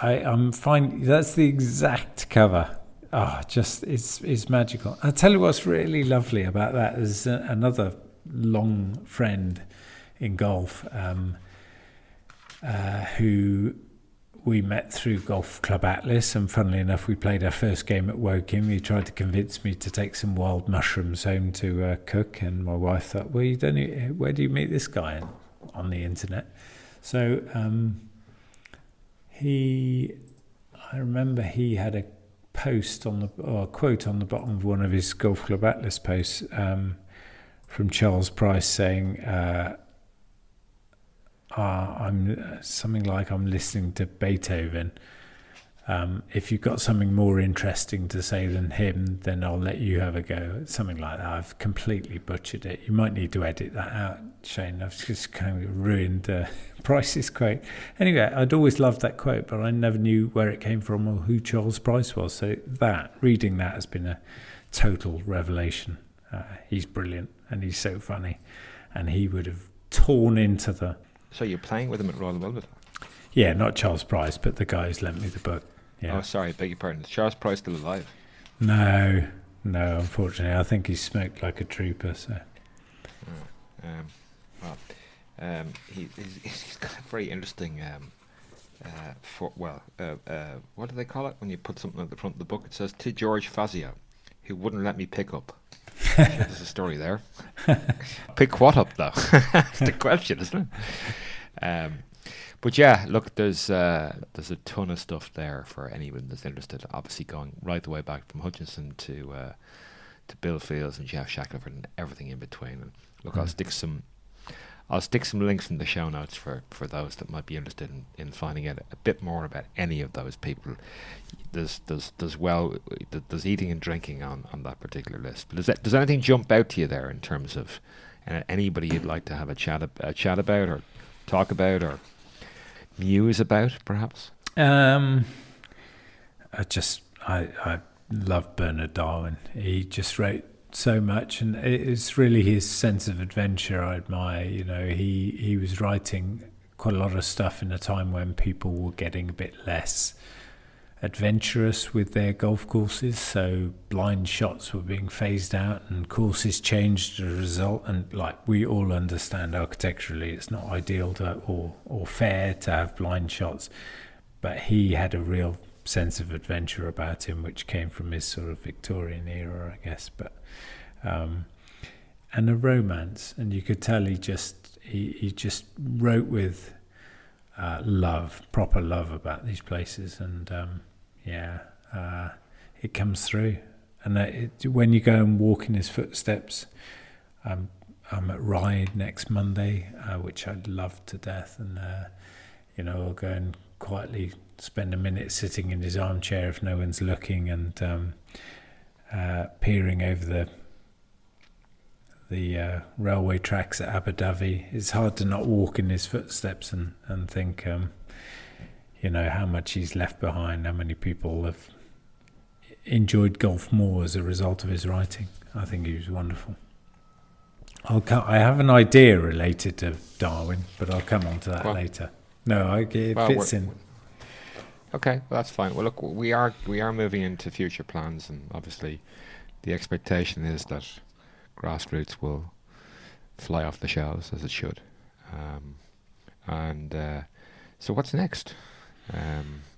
I'm fine. That's the exact cover. Just it's magical. I'll tell you what's really lovely about that is another long friend in golf who we met through Golf Club Atlas, and funnily enough, we played our first game at Woking. He tried to convince me to take some wild mushrooms home to cook, and my wife thought, well, where do you meet this guy? On the internet. So I remember he had a post or a quote on the bottom of one of his Golf Club Atlas posts from Charles Price saying, I'm something like, I'm listening to Beethoven. If you've got something more interesting to say than him, then I'll let you have a go. Something like that. I've completely butchered it. You might need to edit that out, Shane. I've just kind of ruined Price's quote. Anyway, I'd always loved that quote, but I never knew where it came from or who Charles Price was. So reading that has been a total revelation. He's brilliant and he's so funny. And he would have torn into the... So you're playing with him at Royal Wilbur? Yeah, not Charles Price, but the guy who's lent me the book. Yeah. Oh, sorry, beg your pardon. Is Charles Price still alive? No, unfortunately. I think he smoked like a trooper, so... He's got a very interesting... what do they call it when you put something at the front of the book? It says, to George Fazio, who wouldn't let me pick up. Sure, there's a story there. Pick what up, though? That's the question, isn't it? But yeah, look, there's a ton of stuff there for anyone that's interested. Obviously, going right the way back from Hutchinson to Bill Fields and Jeff Shackelford and everything in between. And look, I'll stick some links in the show notes for those that might be interested in finding out a bit more about any of those people. There's eating and drinking on that particular list. But does anything jump out to you there in terms of anybody you'd like to have a chat about or talk about or muse about, perhaps? I love Bernard Darwin. He just wrote so much, and it's really his sense of adventure I admire. You know, he was writing quite a lot of stuff in a time when people were getting a bit less adventurous with their golf courses, so blind shots were being phased out and courses changed as a result. And like we all understand, architecturally it's not ideal or fair to have blind shots, but he had a real sense of adventure about him, which came from his sort of Victorian era, I guess, but and a romance. And you could tell he just wrote with proper love about these places, and it comes through. And when you go and walk in his footsteps, I'm at Ryde next Monday, which I'd love to death, and I'll go and quietly spend a minute sitting in his armchair if no one's looking, and peering over the railway tracks at Abu Dhabi. It's hard to not walk in his footsteps and think, how much he's left behind, how many people have enjoyed golf more as a result of his writing. I think he was wonderful. I have an idea related to Darwin, but I'll come on to that later. No, it fits in. Okay, well, that's fine. Well, look, we are moving into future plans, and obviously the expectation is that Grassroots will fly off the shelves, as it should. So what's next?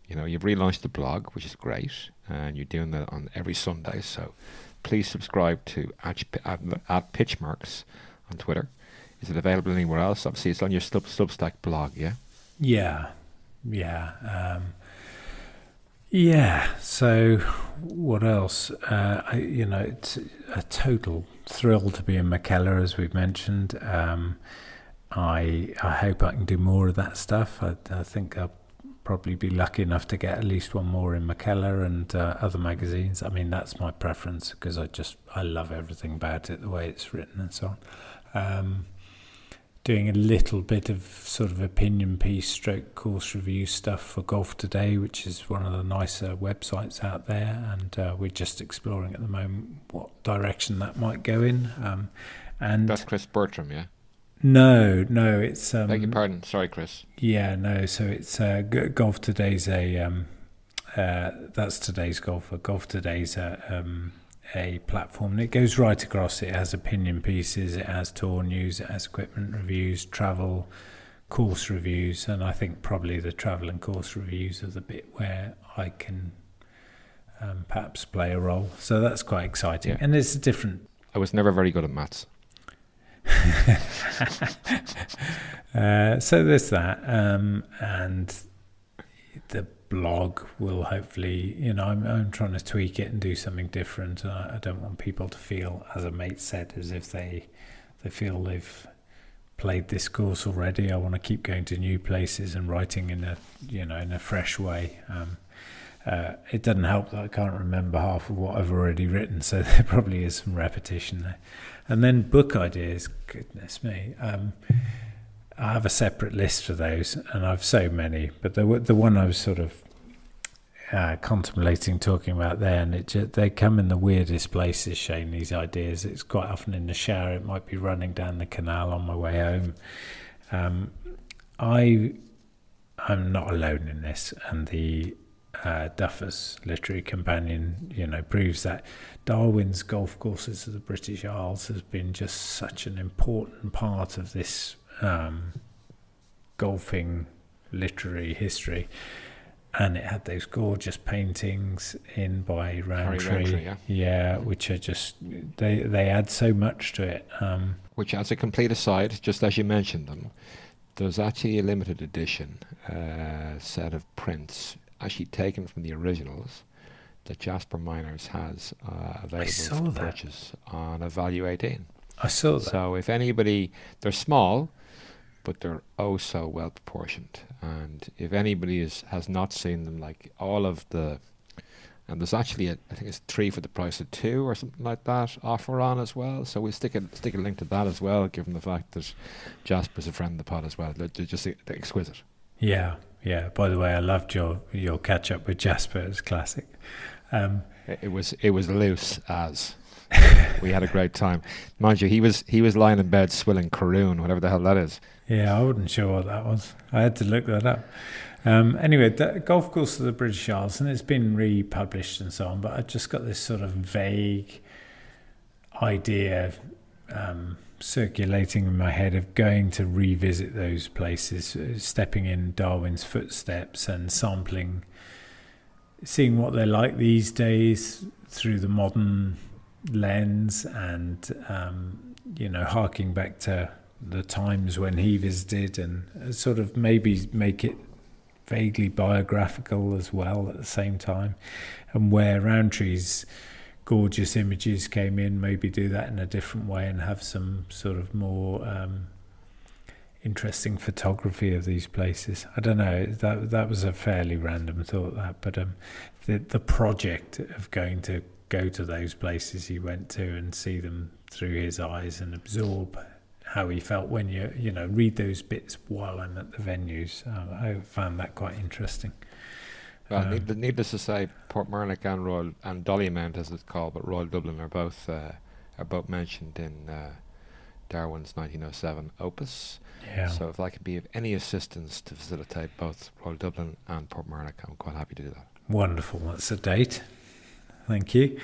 You've relaunched the blog, which is great, and you're doing that on every Sunday, so please subscribe to at Pitchmarks on Twitter. Is it available anywhere else? Obviously, it's on your Substack blog, yeah? Yeah. So what else? It's a total thrill to be in McKellar, as we've mentioned. I hope I can do more of that stuff. I think I'll probably be lucky enough to get at least one more in McKellar and other magazines. I mean, that's my preference because I love everything about it, the way it's written and so on. Doing a little bit of sort of opinion piece stroke course review stuff for Golf Today, which is one of the nicer websites out there, and we're just exploring at the moment what direction that might go in. And that's Chris Bertram, yeah? No, it's Beg your pardon. Sorry, Chris. yeah, no. So it's Golf Today's that's Today's Golfer. Golf Today's a platform, and it goes right across. It has opinion pieces, it has tour news, it has equipment reviews, travel, course reviews, and I think probably the travel and course reviews are the bit where I can perhaps play a role. So that's quite exciting. Yeah. And it's a different... I was never very good at maths. So there's that, and the blog will hopefully, I'm trying to tweak it and do something different. I don't want people to feel, as a mate said, as if they feel they've played this course already. I want to keep going to new places and writing in a fresh way. It doesn't help that I can't remember half of what I've already written, so there probably is some repetition there. And then book ideas, goodness me. I have a separate list for those, and I've so many, but the one I was sort of contemplating talking about there, and they come in the weirdest places, Shane, these ideas. It's quite often in the shower. It might be running down the canal on my way home. I'm not alone in this, and the Duffer's Literary Companion, proves that Darwin's golf courses of the British Isles has been just such an important part of this golfing literary history. And it had those gorgeous paintings in by Rountree, yeah, which are just they add so much to it. Which, as a complete aside, just as you mentioned them, there's actually a limited edition set of prints actually taken from the originals that Jasper Miners has available for purchase on a Value 18. I saw that. So if anybody, they're small, but they're oh so well proportioned. And if anybody has not seen them, like all of the, and there's actually I think it's 3 for the price of 2 or something like that offer on as well. So we'll stick a link to that as well, given the fact that Jasper's a friend of the pod as well. They're just exquisite. Yeah. By the way, I loved your catch up with Jasper. It was classic. It was loose as. We had a great time. Mind you, he was lying in bed swilling Caroon, whatever the hell that is. Yeah, I wasn't sure what that was. I had to look that up. Anyway, the Golf Course of the British Isles, and it's been republished and so on, but I just got this sort of vague idea circulating in my head of going to revisit those places, stepping in Darwin's footsteps and sampling, seeing what they're like these days through the modern lens, and harking back to the times when he visited, and sort of maybe make it vaguely biographical as well at the same time, and where Rountree's gorgeous images came in, maybe do that in a different way and have some sort of more interesting photography of these places. I don't know, that was a fairly random thought, but the project of going to go to those places he went to and see them through his eyes and absorb how he felt when you read those bits while I'm at the venues. I found that quite interesting. Well, needless to say, Portmarnock and Dollymount, as it's called, but Royal Dublin are both mentioned in Darwin's 1907 opus. Yeah. So if that could be of any assistance to facilitate both Royal Dublin and Portmarnock, I'm quite happy to do that. Wonderful. That's a date. Thank you.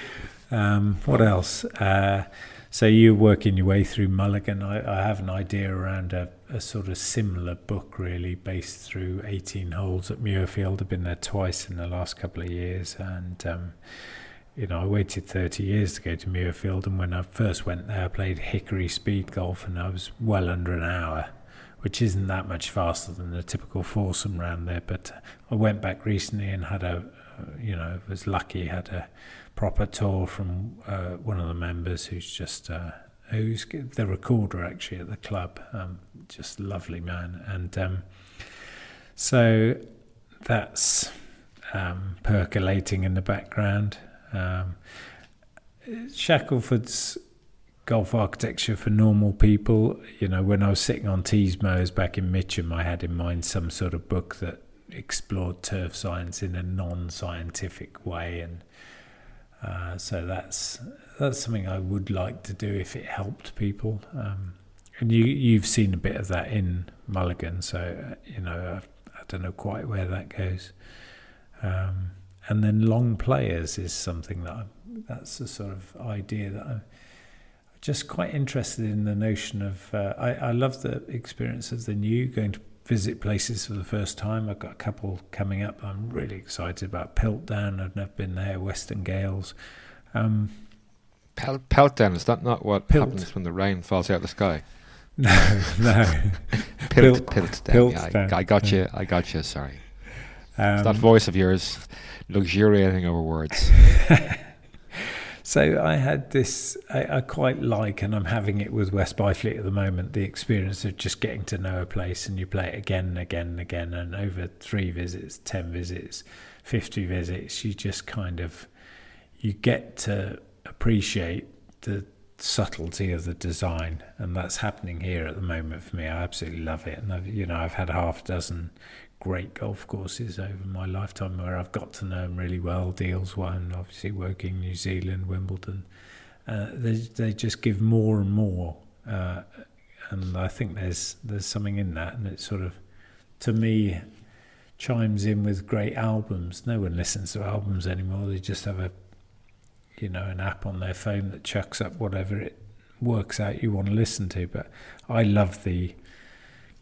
What else? So you're working your way through Mulligan. I have an idea around a sort of similar book, really, based through 18 holes at Muirfield. I've been there twice in the last couple of years, and I waited 30 years to go to Muirfield, and when I first went there, I played Hickory speed golf, and I was well under an hour, which isn't that much faster than the typical foursome round there. But I went back recently and had was lucky, had a proper tour from one of the members who's just who's the recorder actually at the club, just lovely man, and so that's percolating in the background. Shackelford's golf architecture for normal people, when I was sitting on tees mowers back in Mitcham, I had in mind some sort of book that explored turf science in a non-scientific way, and so that's something I would like to do if it helped people. And you've seen a bit of that in Mulligan, so I don't know quite where that goes. And then long players is something that's the sort of idea that I'm just quite interested in. The notion of I love the experience of the new, going to visit places for the first time. I've got a couple coming up I'm really excited about. Piltdown, I've never been there. Western Gales. Peltdown, is that not what happens when the rain falls out of the sky? No. Piltdown. Yeah, I got you. Sorry. It's that voice of yours luxuriating over words. So I had this, I quite like, and I'm having it with West Byfleet at the moment, the experience of just getting to know a place, and you play it again and again and again, and over 3 visits, 10 visits, 50 visits, you just kind of, you get to appreciate the subtlety of the design, and that's happening here at the moment for me. I absolutely love it, and I've had half a dozen great golf courses over my lifetime where I've got to know them really well. Deals one, obviously working New Zealand, Wimbledon. They just give more and more, and I think there's something in that, and it sort of, to me, chimes in with great albums. No one listens to albums anymore. They just have an app on their phone that chucks up whatever it works out you want to listen to. But I love the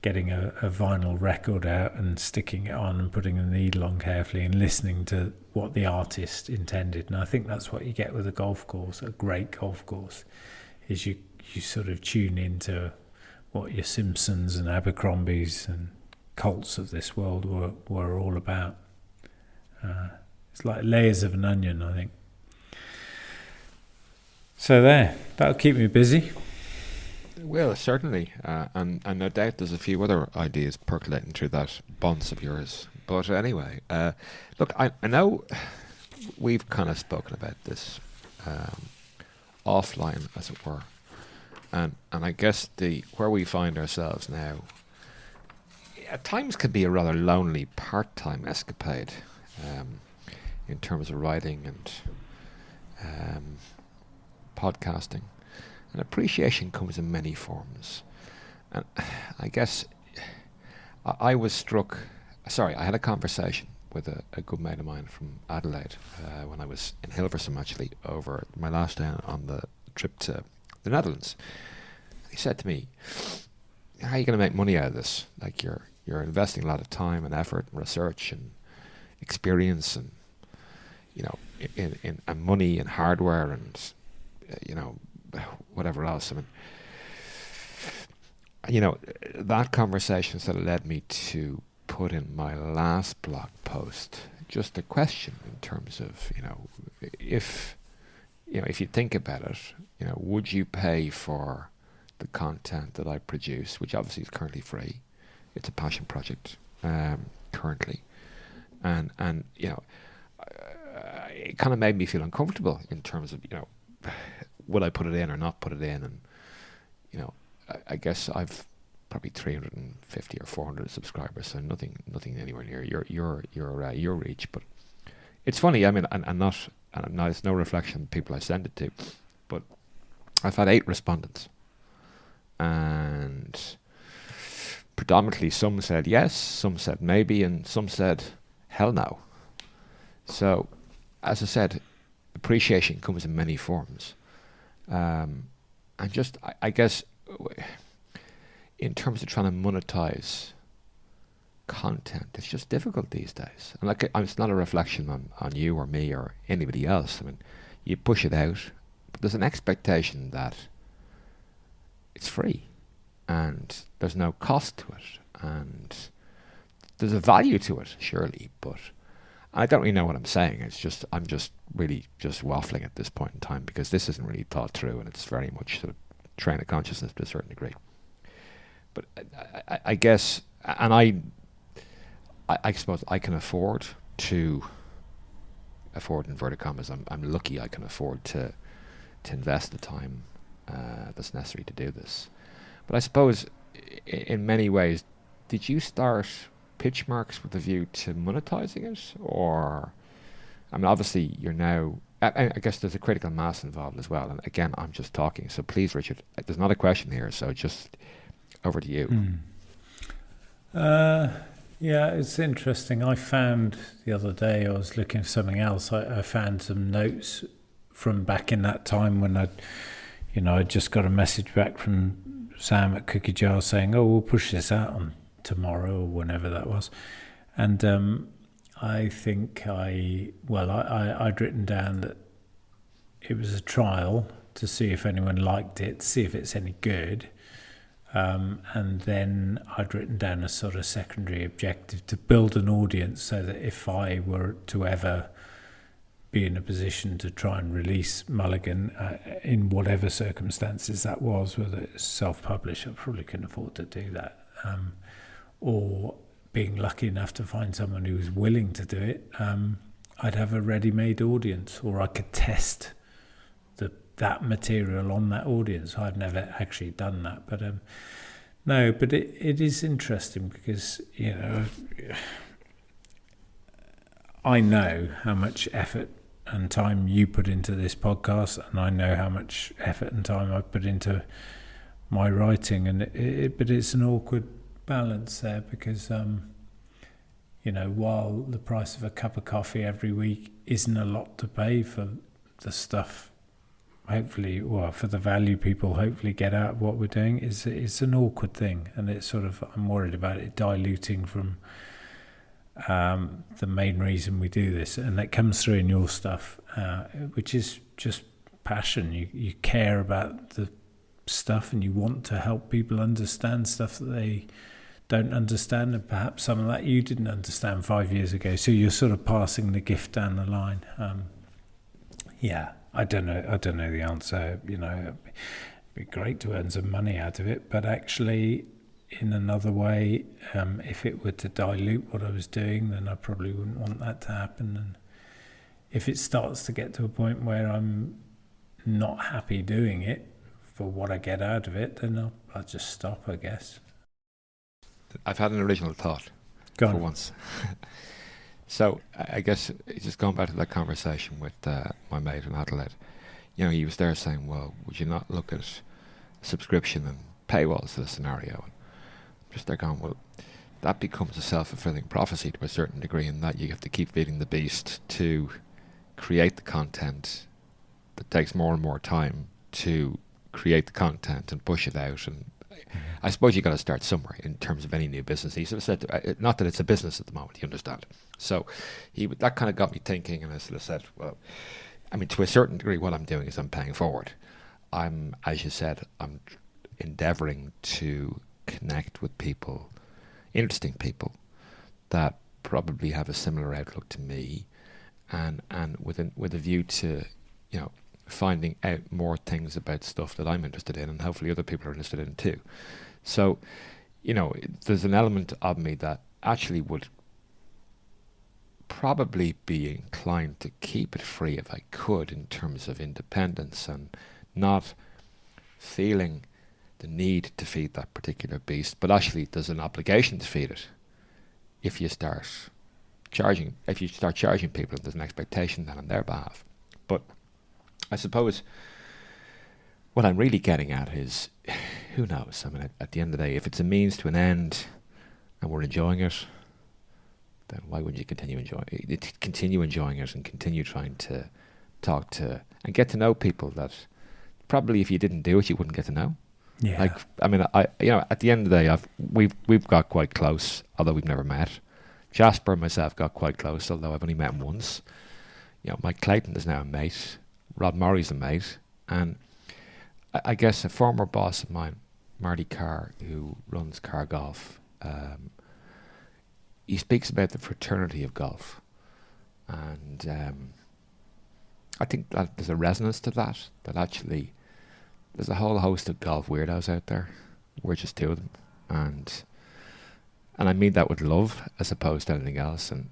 getting a vinyl record out and sticking it on and putting the needle on carefully and listening to what the artist intended. And I think that's what you get with a golf course, a great golf course, is you sort of tune into what your Simpsons and Abercrombies and Colts of this world were all about. It's like layers of an onion, I think. So that'll keep me busy. Well, certainly, and no doubt there's a few other ideas percolating through that bonce of yours. But anyway, look, I know we've kind of spoken about this offline, as it were, and I guess where we find ourselves now at times can be a rather lonely part-time escapade in terms of writing and podcasting. And appreciation comes in many forms. And I guess I was struck... Sorry, I had a conversation with a good mate of mine from Adelaide when I was in Hilversum, actually, over my last day on the trip to the Netherlands. He said to me, how are you going to make money out of this? Like, you're investing a lot of time and effort and research and experience and, in money and hardware and, whatever else. I mean, that conversation sort of led me to put in my last blog post just a question in terms of, if you think about it, would you pay for the content that I produce, which obviously is currently free? It's a passion project currently, and it kind of made me feel uncomfortable in terms of, would I put it in or not put it in? And, I guess I've probably 350 or 400 subscribers, so nothing anywhere near your reach. But it's funny. I mean, it's no reflection on the people I send it to, but I've had 8 respondents, and predominantly some said yes, some said maybe, and some said hell no. So, as I said, appreciation comes in many forms. And just, I guess, in terms of trying to monetize content, it's just difficult these days. And it's not a reflection on you or me or anybody else. I mean, you push it out, but there's an expectation that it's free and there's no cost to it, and there's a value to it, surely, but I don't really know what I'm saying. I'm just really just waffling at this point in time, because this isn't really thought through, and it's very much sort of train of consciousness to a certain degree. But I guess, and I suppose I can afford inverted commas. I'm lucky I can afford to invest the time that's necessary to do this. But I suppose in many ways, did you start Pitchmarks with a view to monetizing it? Or, I mean, obviously you're now, I guess there's a critical mass involved as well. And again, I'm just talking. So please, Richard, there's not a question here. So just over to you. Yeah, it's interesting. I found the other day, I was looking for something else. I found some notes from back in that time when I just got a message back from Sam at Cookie Jar saying, "Oh, we'll push this out on tomorrow," or whenever that was. And I think I'd written down that it was a trial to see if anyone liked it, to see if it's any good. And then I'd written down a sort of secondary objective to build an audience so that if I were to ever be in a position to try and release Mulligan in whatever circumstances that was, whether it's self-published, I probably couldn't afford to do that, or being lucky enough to find someone who was willing to do it, I'd have a ready-made audience, or I could test that material on that audience. I've never actually done that, but no, but it is interesting because, I know how much effort and time you put into this podcast, and I know how much effort and time I put into my writing, and but it's an awkward balance there because, while the price of a cup of coffee every week isn't a lot to pay for the stuff, hopefully, well, for the value people hopefully get out of what we're doing, it's an awkward thing, and it's sort of, I'm worried about it diluting from the main reason we do this, and that comes through in your stuff, which is just passion. You care about the stuff, and you want to help people understand stuff that they don't understand, and perhaps some of that you didn't understand 5 years ago, so you're sort of passing the gift down the line. I don't know the answer. It'd be great to earn some money out of it, but actually, in another way, if it were to dilute what I was doing, then I probably wouldn't want that to happen. And if it starts to get to a point where I'm not happy doing it for what I get out of it, then I'll just stop, I guess. I've had an original thought for once. So I guess just going back to that conversation with my mate in Adelaide, he was there saying, well, would you not look at subscription and paywalls to the scenario? And just there going, well, that becomes a self-fulfilling prophecy to a certain degree, in that you have to keep feeding the beast to create the content that takes more and more time to create the content and push it out. And I suppose you got to start somewhere in terms of any new business. He sort of said, not that it's a business at the moment, you understand. So that kind of got me thinking, and I sort of said, well, I mean, to a certain degree, what I'm doing is I'm paying forward. As you said, I'm endeavouring to connect with people, interesting people, that probably have a similar outlook to me, and with a view to, finding out more things about stuff that I'm interested in, and hopefully other people are interested in too. So, there's an element of me that actually would probably be inclined to keep it free if I could, in terms of independence and not feeling the need to feed that particular beast, but actually there's an obligation to feed it. If you start charging people, there's an expectation then on their behalf. But I suppose what I'm really getting at is, who knows? I mean, at the end of the day, if it's a means to an end and we're enjoying it, then why wouldn't you continue enjoying it and continue trying to talk to and get to know people that probably if you didn't do it, you wouldn't get to know. Yeah. Like, I mean, at the end of the day, we've got quite close, although we've never met. Jasper and myself got quite close, although I've only met him once. Mike Clayton is now a mate. Rod Murray's a mate. And I guess a former boss of mine, Marty Carr, who runs Carr Golf, he speaks about the fraternity of golf. And I think that there's a resonance to that actually there's a whole host of golf weirdos out there. We're just two of them. And I mean that with love as opposed to anything else. And,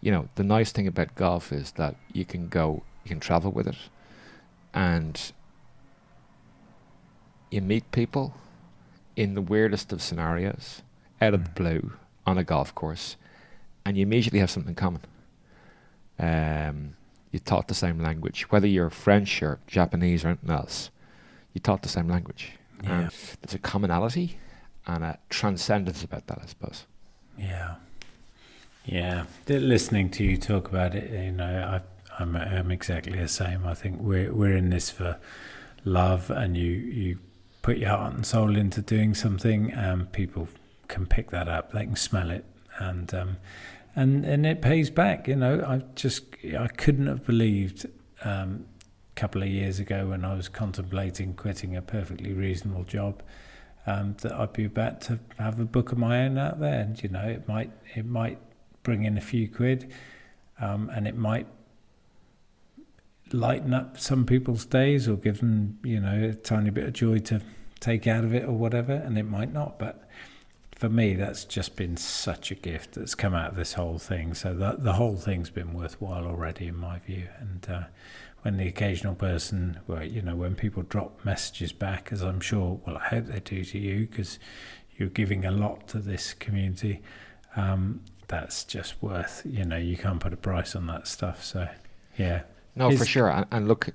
the nice thing about golf is that you can travel with it, and you meet people in the weirdest of scenarios, out of the blue, on a golf course, and you immediately have something in common. you taught the same language. Whether you're French or Japanese or anything else, you taught the same language. Yeah. And there's a commonality and a transcendence about that, I suppose. Yeah. Yeah. Listening to you talk about it, I'm exactly the same. I think we're in this for love, and you put your heart and soul into doing something, and people can pick that up. They can smell it, and it pays back. I couldn't have believed a couple of years ago when I was contemplating quitting a perfectly reasonable job, that I'd be about to have a book of my own out there, and it might bring in a few quid, and it might lighten up some people's days or give them a tiny bit of joy to take out of it or whatever, and it might not, but for me that's just been such a gift that's come out of this whole thing. So the whole thing's been worthwhile already in my view. And when the occasional person, when people drop messages back, as I'm sure, I hope they do to you, because you're giving a lot to this community, that's just worth, you can't put a price on that stuff. So yeah. No, for sure. And look,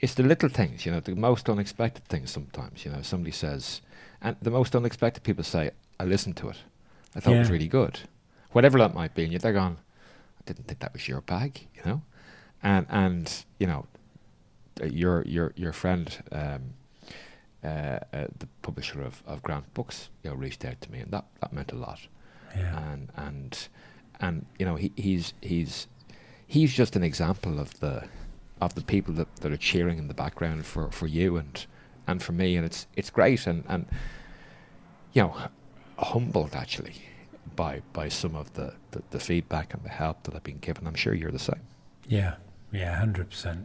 it's the little things, the most unexpected things sometimes. Somebody says, and the most unexpected people say, I listened to it. I thought it was really good. Whatever that might be. And they're going, I didn't think that was your bag, And your friend, the publisher of Grant Books, reached out to me, and that meant a lot. Yeah. And he's just an example of the people that are cheering in the background for you and for me, and it's great, and humbled actually by some of the feedback and the help that I've been given. I'm sure you're the same. Yeah, 100%.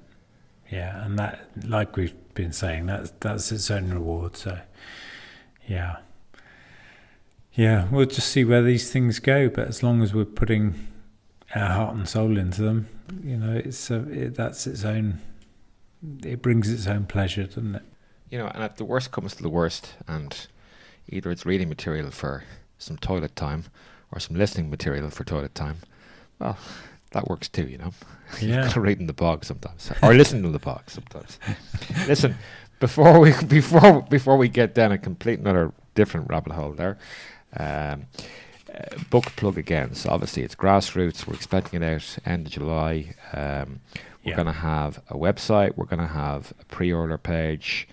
Yeah, and that, like we've been saying, that's its own reward. So yeah, we'll just see where these things go, but as long as we're putting our heart and soul into them, that's its own. It brings its own pleasure, doesn't it? And if the worst comes to the worst, and either it's reading material for some toilet time or some listening material for toilet time, well, that works too. Yeah. You've got to read in the bog sometimes, or listen to the bog sometimes. Listen, before we get down a complete another different rabbit hole there. Book plug again. So obviously it's Grassroots. We're expecting it out end of July. We're going to have a website. We're going to have a pre-order page.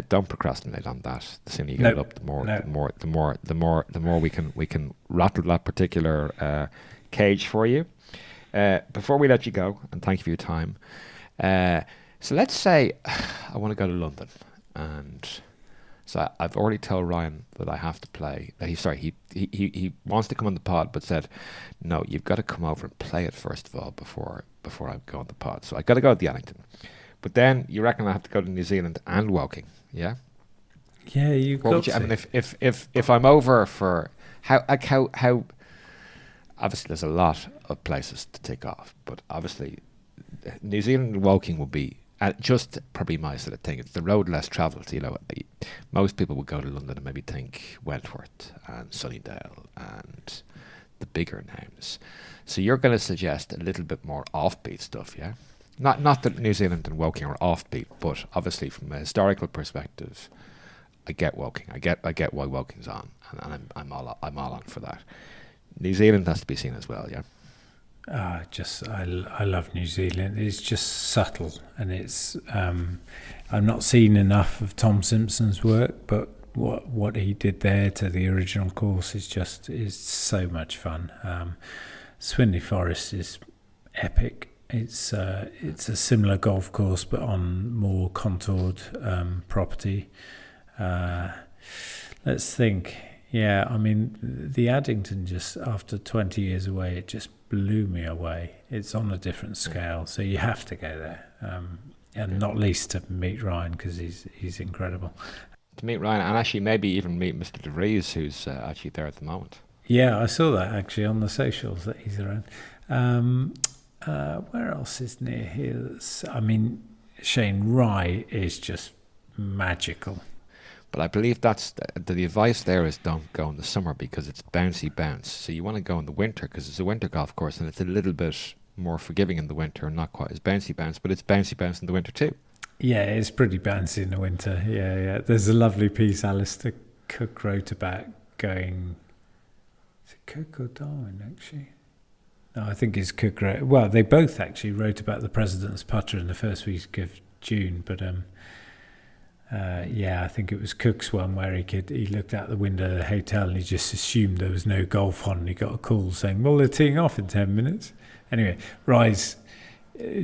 Don't procrastinate on that. The sooner you get it up, the more we can rattle that particular cage for you. Before we let you go, and thank you for your time. So let's say I want to go to London, and so I've already told Ryan that I have to play. He wants to come on the pod, but said, no, you've got to come over and play it first of all before I go on the pod. So I got to go to the Allington. But then you reckon I have to go to New Zealand and Woking, yeah? Yeah, you got to. I mean, if I'm over for how obviously there's a lot of places to take off, but obviously New Zealand and Woking will be just probably my sort of thing. It's the road less travelled. Most people would go to London and maybe think Wentworth and Sunnydale and the bigger names. So you're going to suggest a little bit more offbeat stuff, yeah? Not that New Zealand and Woking are offbeat, but obviously from a historical perspective, I get Woking. I get why Woking's on, and I'm all on for that. New Zealand has to be seen as well, yeah. I love New Zealand. It's just subtle, and it's I've not seen enough of Tom Simpson's work, but what he did there to the original course is so much fun. Swinley Forest is epic. It's a similar golf course, but on more contoured property. Let's think. Yeah, I mean, the Addington, just after 20 years away, it just blew me away. It's on a different scale, so you have to go there, and not least to meet Ryan, because he's incredible. To meet Ryan, and actually maybe even meet Mr. De Vries, who's actually there at the moment. Yeah, I saw that actually on the socials that he's around. Where else is near here? Shane Rye is just magical. But I believe that's the advice there is don't go in the summer because it's bouncy bounce. So you want to go in the winter because it's a winter golf course and it's a little bit more forgiving in the winter and not quite as bouncy bounce, but it's bouncy bounce in the winter too. Yeah, it's pretty bouncy in the winter. Yeah. There's a lovely piece Alistair Cooke wrote about going... Is it Cooke or Darwin, actually? No, I think it's Cooke. Well, they both actually wrote about the President's Putter in the first week of June, but I think it was Cooke's one where he looked out the window of the hotel and he just assumed there was no golf on, and he got a call saying, well, they're teeing off in 10 minutes. Anyway, Rye's,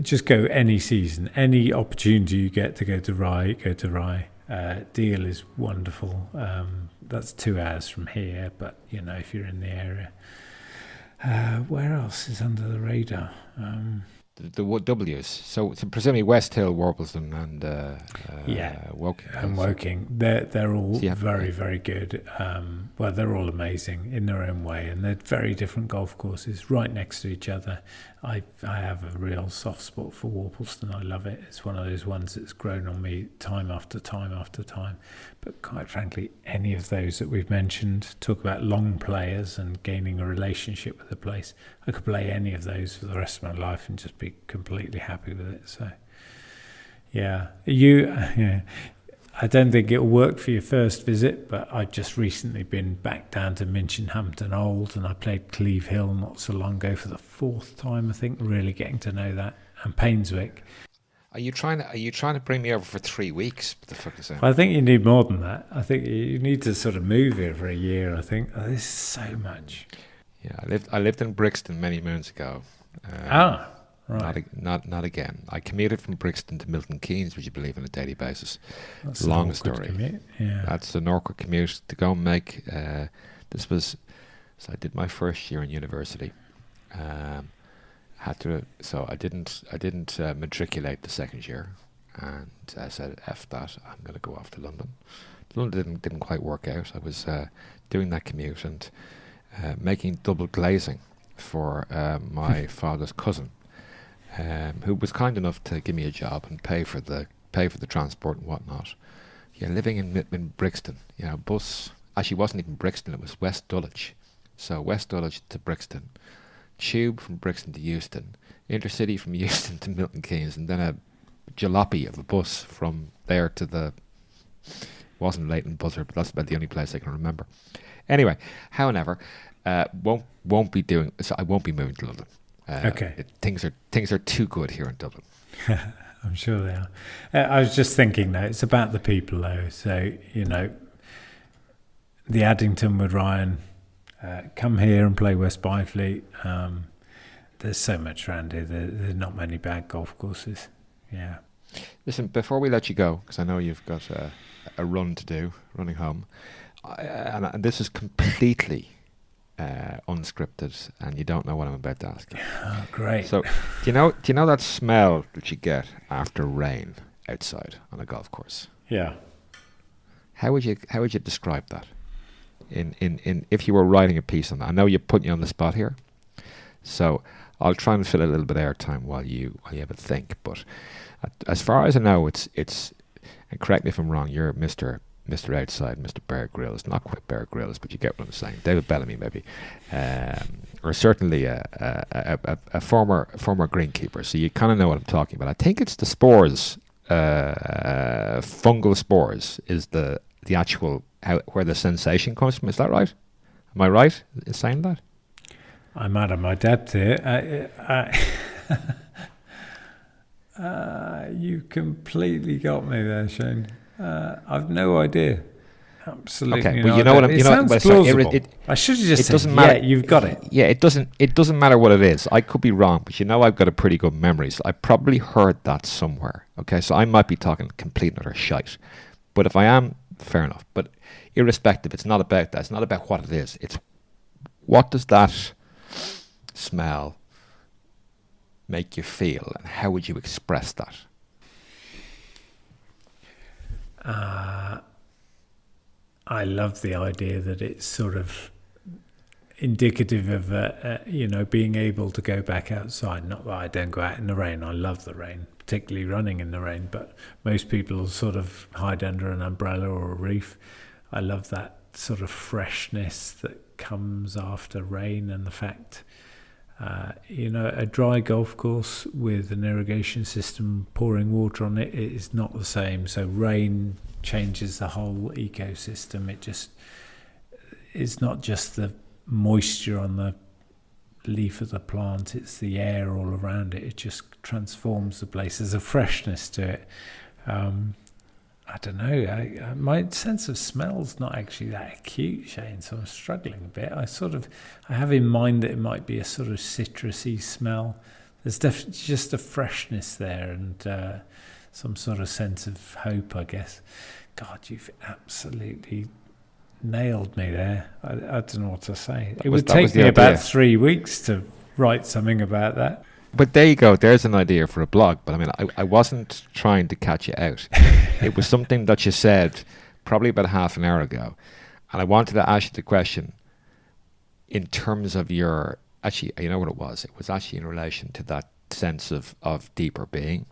just go any season, any opportunity you get to go to Rye, go to Rye. Deal is wonderful. That's 2 hours from here, but if you're in the area. Where else is under the radar? The W's. So presumably West Hill, Worplesdon, and Woking. And Woking. They're all very, very good. They're all amazing in their own way, and they're very different golf courses right next to each other. I have a real soft spot for Worplesdon. I love it. It's one of those ones that's grown on me time after time after time. But quite frankly, any of those that we've mentioned, talk about long players and gaining a relationship with the place. I could play any of those for the rest of my life and just be completely happy with it. So, I don't think it'll work for your first visit, but I've just recently been back down to Minchinhampton Old, and I played Cleve Hill not so long ago for the 4th time, I think, really getting to know that, and Painswick. Are you trying to bring me over for 3 weeks? What the fuck is that? I think you need more than that. I think you need to sort of move here for a year. I think this is so much. Yeah, I lived in Brixton many moons ago. Right. Not again. I commuted from Brixton to Milton Keynes, would you believe, on a daily basis. That's long story. Commute. Yeah. That's an awkward commute to go and make. I did my first year in university. I didn't matriculate the second year, and I said, F that, I'm going to go off to London. London didn't quite work out. I was doing that commute and making double glazing for my father's cousin, who was kind enough to give me a job and pay for the transport and whatnot. Yeah, living in Brixton, bus. Actually, it wasn't even Brixton; it was West Dulwich. So West Dulwich to Brixton, tube from Brixton to Euston, intercity from Euston to Milton Keynes, and then a jalopy of a bus from there to the. Wasn't Leighton Buzzard, but that's about the only place I can remember. Anyway, however, won't be doing. So I won't be moving to London. Okay. Things are too good here in Dublin. I'm sure they are. I was just thinking though, it's about the people though. So the Addington with Ryan, come here and play West Byfleet. There's so much around here. There's not many bad golf courses. Yeah. Listen, before we let you go, because I know you've got a run to do, running home, and this is completely unscripted, and you don't know what I'm about to ask you. Oh, great! So, do you know that smell that you get after rain outside on a golf course? Yeah. How would you describe that? In if you were writing a piece on that, I know you're putting you on the spot here, so I'll try and fill a little bit of airtime while you have a think. But as far as I know, it's and correct me if I'm wrong. You're Mr. Outside, Mr. Bear Grylls, not quite Bear Grylls, but you get what I'm saying. David Bellamy, maybe, or certainly a former greenkeeper. So you kind of know what I'm talking about. I think it's the spores, fungal spores, is the actual where the sensation comes from. Is that right? Am I right in saying that? I'm out of my depth here. You completely got me there, Shane. I've no idea. Absolutely. Okay, well, you know what I'm. It sounds plausible. I should have just said, doesn't matter. Yeah, you've got it. Yeah, it doesn't matter what it is. I could be wrong, but I've got a pretty good memory. So I probably heard that somewhere. Okay, so I might be talking complete and utter shite. But if I am, fair enough. But irrespective, it's not about that. It's not about what it is. It's what does that smell make you feel, and how would you express that? I love the idea that it's sort of indicative of being able to go back outside. Not that I don't go out in the rain. I love the rain, particularly running in the rain. But most people sort of hide under an umbrella or a reef. I love that sort of freshness that comes after rain, and the fact A dry golf course with an irrigation system pouring water on it is not the same. So rain changes the whole ecosystem. It's not just the moisture on the leaf of the plant, it's the air all around it. It just transforms the place. There's a freshness to it. I don't know, my sense of smell's not actually that acute, Shane, so I'm struggling a bit. I have in mind that it might be a sort of citrusy smell. There's definitely just a freshness there, and some sort of sense of hope, I guess. God, you've absolutely nailed me there. I don't know what to say. It would take me about 3 weeks to write something about that. But there you go. There's an idea for a blog. But I mean, I wasn't trying to catch you out. It was something that you said probably about half an hour ago. And I wanted to ask you the question in terms of your... Actually, you know what it was? It was actually in relation to that sense of deeper being.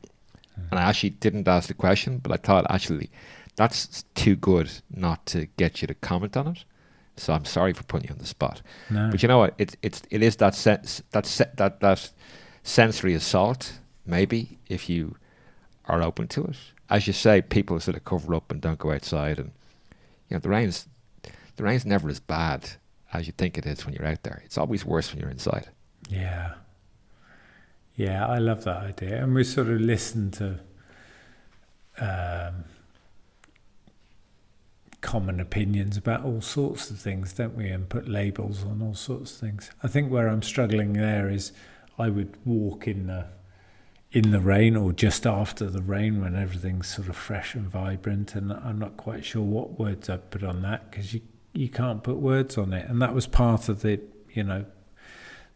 And I actually didn't ask the question, but I thought actually that's too good not to get you to comment on it. So I'm sorry for putting you on the spot. No. But you know what? It is that sense, that sensory assault, maybe, if you are open to it. As you say, people sort of cover up and don't go outside, and the rain's never as bad as you think it is when you're out there. It's always worse when you're inside. Yeah, I love that idea. And we sort of listen to common opinions about all sorts of things, don't we, and put labels on all sorts of things. I think where I'm struggling there is I would walk in the rain or just after the rain when everything's sort of fresh and vibrant, and I'm not quite sure what words I'd put on that, because you can't put words on it. And that was part of the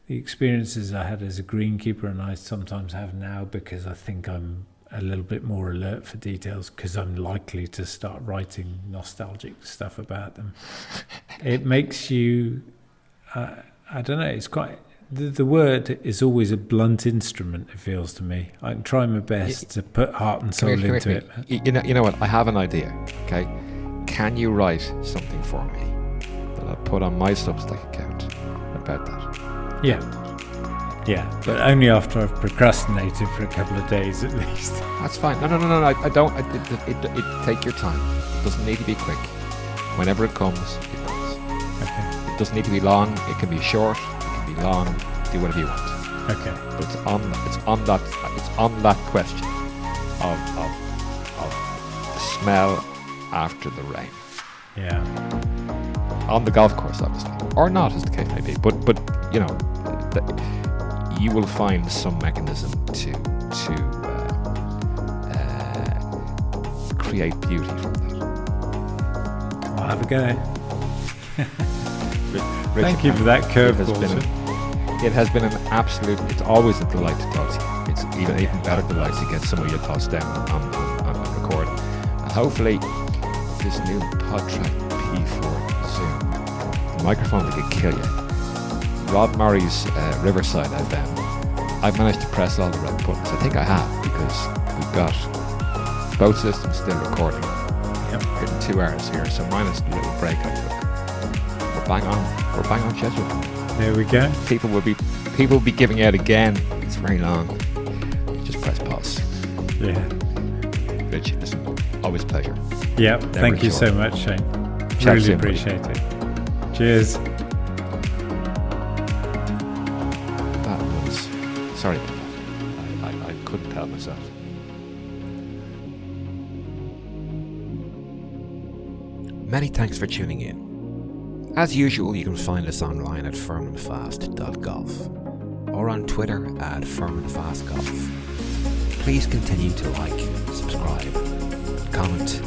experiences I had as a greenkeeper, and I sometimes have now, because I think I'm a little bit more alert for details, because I'm likely to start writing nostalgic stuff about them. It makes you, I don't know, it's quite... The word is always a blunt instrument, it feels to me. I can try my best to put heart and soul into it. You know what? I have an idea, okay? Can you write something for me that I'll put on my Substack account about that? Yeah, but only after I've procrastinated for a couple of days at least. That's fine. No, I don't. It take your time. It doesn't need to be quick. Whenever it comes, it comes. Okay. It doesn't need to be long. It can be short. Be long, do whatever you want. Okay. But it's on that question of the smell after the rain. Yeah. On the golf course, obviously, or not, as the case may be. But you will find some mechanism to create beauty from that. I'll have a go. Richard, thank you for that curveball. It has been an absolute... It's always a delight to talk to you. It's even better delight to get some of your thoughts down on the recording. And hopefully, this new PodTrack P4 Zoom, the microphone that could kill you. Rod Murray's Riverside FM. I've managed to press all the right buttons. I think I have, because we've got both systems still recording. Yep. Getting 2 hours here, so minus the little break I took. We're bang on schedule. There we go. People will be giving out again. It's very long. Just press pause. Yeah. Rich, it's always a pleasure. Yep. Thank you so much, Shane. Really appreciate it. Cheers. That was... Sorry about that. I couldn't help myself. Many thanks for tuning in. As usual, you can find us online at firmandfast.golf or on Twitter at firmandfastgolf. Please continue to like, subscribe, and comment.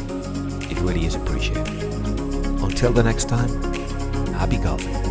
It really is appreciated. Until the next time, happy golfing.